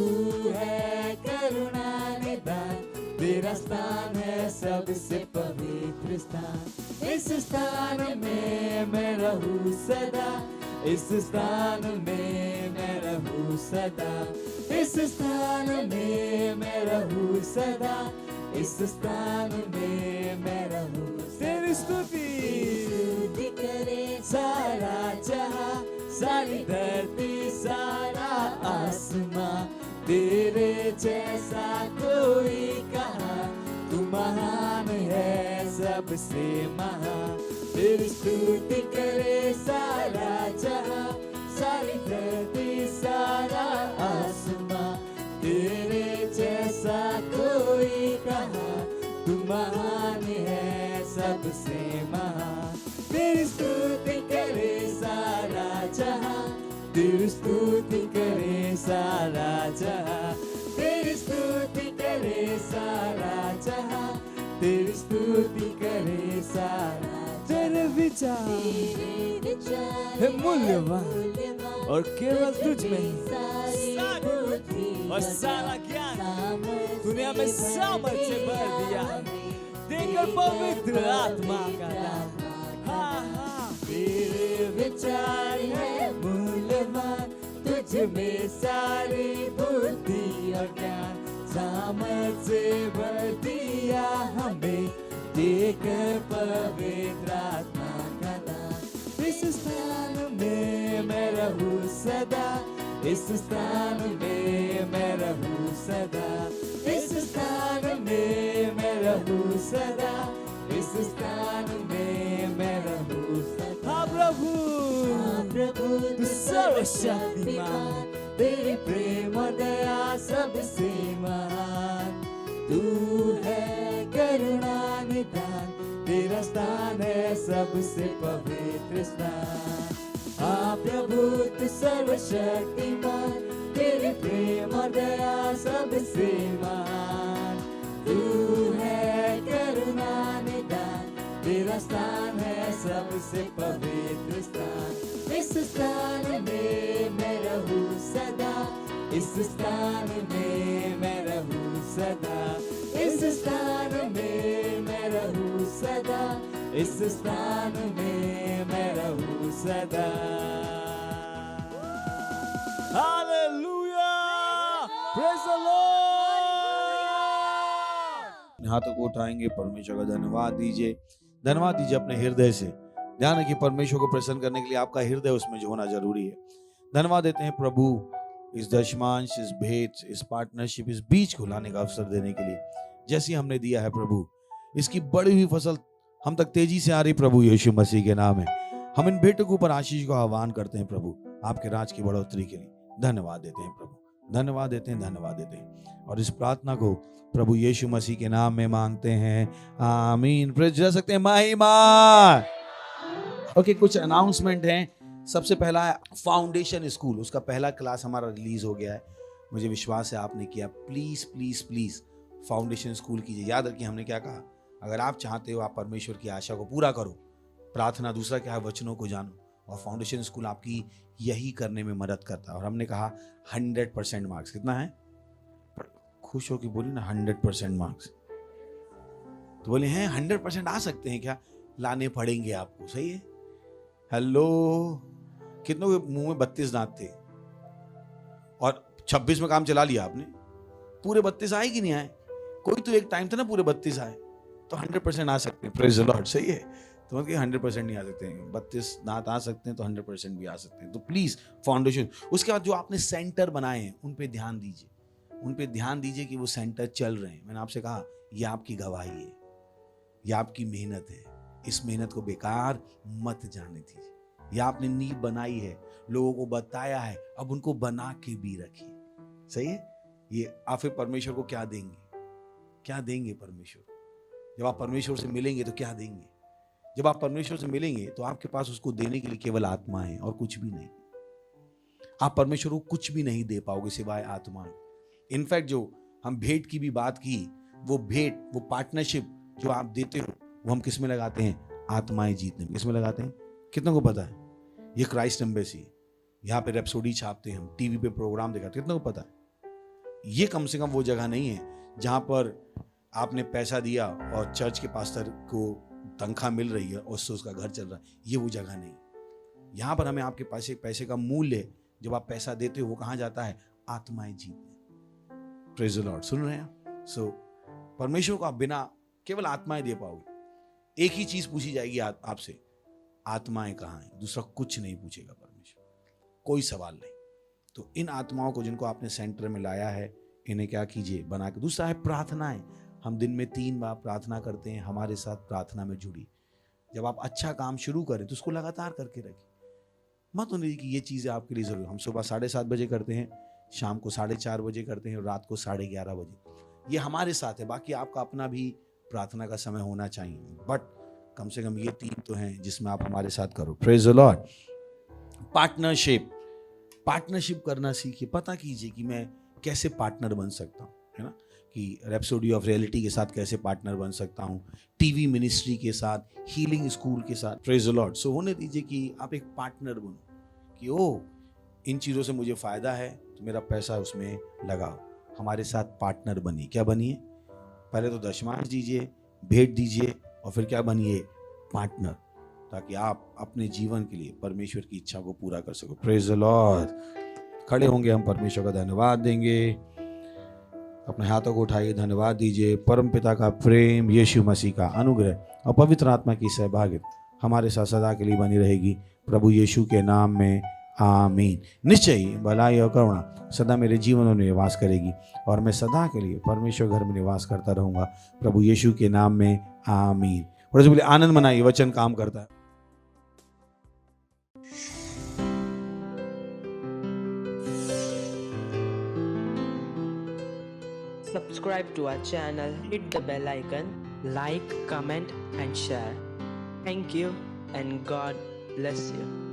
है करुणा निधान, तेरा स्थान है सबसे पवित्र स्थान। इस स्थान में मैं रहूं सदा, इस स्थान में मैं रहूं सदा, इस स्थान में मैं रहूं सदा, इस स्थान में मैं रहूं। तेरी स्तुति करे सारा जहां, सारी धरती सारा आसमां, तेरे जैसा कोई कहा, तू महान है सबसे महान। तेरी स्तुति करे सारा जहां, सारी धरती सारा आसमां, तेरे जैसा कोई कहा, तू महान है सबसे महान। तेरी स्तुति करे सारा जहां, तेरी स्तुति करे सारा जहां, तेरी स्तुति करे सारा जहां, तेरी पूर्ति करे सारा तेरे विचार है मूल्यवान और केवल तुझ में ही और सारा ज्ञान तूने हमें सामर्थ्य भर दिया देकर पवित्र आत्मा का दान। हाँ तेरे विचार है मूल्यवान तुझ में सारी बुद्धि और ज्ञान सामर्थ्य भर दिया हमें देकर पवित्र आत्मा का दान। इस स्थान में मैं रहूं सदा इस स्थान में मैं रहूं सदा इस स्थान में मैं रहूं सदा इस स्थान में मैं रहूं सदा। हाँ प्रभु तू सर्वशक्तिमान तेरी प्रेम और दया सबसे महान तू है करुणा निदान तेरा स्थान है सबसे पवित्र स्थान। हाँ प्रभु तू सर्वशक्तिमान तेरी प्रेम और दया सबसे महान तू है करुणा निदान तेरा स्थान है सबसे पवित्र स्थान। इस स्थान में मैं रहूं सदा इस स्थान में मैं रहूं सदा इस स्थान में मैं रहूं सदा इस स्थान में मैं रहूं सदा। Hallelujah praise the Lord. हाथों को उठाएंगे, परमेश्वर का धन्यवाद दीजिए अपने हृदय से। ध्यान रखिए, परमेश्वर को प्रसन्न करने के लिए आपका हृदय उसमें जो होना जरूरी है। धन्यवाद देते हैं प्रभु इस दशमांश, इस भेंट, इस पार्टनरशिप, इस बीज को लाने का अवसर देने के लिए। जैसी हमने दिया है प्रभु, इसकी बड़ी हुई फसल हम तक तेजी से आ रही प्रभु यीशु मसीह के नाम है। हम इन भेंटों के ऊपर आशीष को आह्वान करते हैं प्रभु, आपके राज की बढ़ोतरी के लिए। धन्यवाद देते हैं प्रभु, धन्यवाद देते हैं। और इस प्रार्थना को प्रभु यीशु मसीह के नाम में मांगते हैं, आमीन। प्रेज जा सकते हैं महिमा। ओके, कुछ अनाउंसमेंट हैं। सबसे पहला है फाउंडेशन स्कूल, उसका पहला क्लास हमारा रिलीज हो गया है। मुझे विश्वास है आपने किया। Please please please foundation school कीजिए। याद रखिए हमने क्या कहा, अगर आप चाहते हो आप परमेश्वर की आशा को पूरा करो, प्रार्थना, दूसरा क्या है, वचनों को जानो, और फाउंडेशन स्कूल आपकी यही करने में मदद करता है। और हमने कहा 100% मार्क्स। कितना है? खुश हो कि बोली ना 100% मार्क्स। तो बोले हैं 100% आ सकते हैं क्या? लाने पड़ेंगे आपको। सही है? हेलो, कितनों के मुंह में 32 दांत थे और 26 में काम चला लिया आपने? पूरे 32 आए कि नहीं आए? कोई तो एक टाइम था ना पूरे 32 आए, तो 100% आ सकते हैं। Praise the Lord. सही है? तो मतलब 100% नहीं आ सकते हैं, 32 दांत आ सकते हैं तो 100% भी आ सकते हैं। तो प्लीज फाउंडेशन, उसके बाद जो आपने सेंटर बनाए हैं उन पे ध्यान दीजिए, उन पे ध्यान दीजिए कि वो सेंटर चल रहे हैं। मैंने आपसे कहा ये आपकी गवाही है, ये आपकी मेहनत है। इस मेहनत को बेकार मत जाने दीजिए। ये आपने नींव बनाई है, लोगों को बताया है, अब उनको बना के भी रखिए। सही है? ये आप फिर परमेश्वर को क्या देंगे? क्या देंगे परमेश्वर? जब आप परमेश्वर से मिलेंगे तो क्या देंगे? जब आप परमेश्वर से मिलेंगे तो आपके पास उसको देने के लिए केवल आत्मा है और कुछ भी नहीं। आप परमेश्वर को कुछ भी नहीं दे पाओगे सिवाय आत्मा। इनफैक्ट जो हम भेंट की भी बात की, वो भेंट, वो पार्टनरशिप जो आप देते हो, वो हम किस में लगाते हैं? आत्माएं जीतने में। किस में लगाते हैं? कितनों को पता है? ये क्राइस्ट एम्बेसी, यहाँ पे रेप्सोडी छापते हैं हम, टीवी पे प्रोग्राम दिखाते, कितनों को पता है? ये कम से कम वो जगह नहीं है जहां पर आपने पैसा दिया और चर्च के पास्टर को तनख्वाह मिल रही है और उससे उसका घर चल रहा है। ये वो जगह नहीं। यहां पर हमें आपके पैसे का मूल्य, जब आप पैसा देते हो, वो कहां जाता है? आत्माएं जीतने। Praise the Lord. सुन रहे हैं आप? सो परमेश्वर को आप बिना केवल आत्माएं दे पाओगे। एक ही चीज पूछी जाएगी आपसे, आत्माएं कहाँ हैं? दूसरा कुछ नहीं पूछेगा परमेश्वर, कोई सवाल नहीं। तो इन आत्माओं को जिनको आपने सेंटर में लाया है, इन्हें क्या कीजिए? बना के। दूसरा है प्रार्थनाएं। हम दिन में 3 बार प्रार्थना करते हैं। हमारे साथ प्रार्थना में जुड़ी। जब आप अच्छा काम शुरू करें तो उसको लगातार करके रखें। मत होने कि ये चीज़ें आपके लिए जरूरी। हम सुबह 7:30 बजे करते हैं, शाम को 4:30 बजे करते हैं और रात को 11:30 बजे। ये हमारे साथ है। बाकी आपका अपना भी प्रार्थना का समय होना चाहिए, बट कम से कम ये 3 तो हैं जिसमें आप हमारे साथ करो। Praise the Lord. पार्टनरशिप करना सीखिए। पता कीजिए कि मैं कैसे पार्टनर बन सकता हूँ, है ना? कि रैप्सोडी ऑफ रियलिटी के साथ कैसे पार्टनर बन सकता हूँ, टीवी मिनिस्ट्री के साथ, हीलिंग स्कूल के साथ। Praise the Lord. सो होने दीजिए कि आप एक पार्टनर बनो, कि ओ इन चीज़ों से मुझे फ़ायदा है तो मेरा पैसा उसमें लगाओ। हमारे साथ पार्टनर बनिए। क्या बनिए? पहले तो दशमांश दीजिए, भेंट दीजिए, और फिर क्या बनिए? पार्टनर, ताकि आप अपने जीवन के लिए परमेश्वर की इच्छा को पूरा कर सको। Praise the Lord. खड़े होंगे, हम परमेश्वर का धन्यवाद देंगे। अपने हाथों को उठाइए, धन्यवाद दीजिए। परम पिता का प्रेम, यीशु मसीह का अनुग्रह और पवित्र आत्मा की सहभागिता हमारे साथ सदा के लिए बनी रहेगी। प्रभु यीशु के नाम में आमीन। निश्चय ही भलाई और करुणा सदा मेरे जीवन में निवास करेगी और मैं सदा के लिए परमेश्वर घर में निवास करता रहूंगा। प्रभु यीशु के नाम में आमीन। और बोले आनंद मनाइए, वचन काम करता है। Subscribe to our channel, hit the bell icon, like, comment and share. Thank you and God bless you.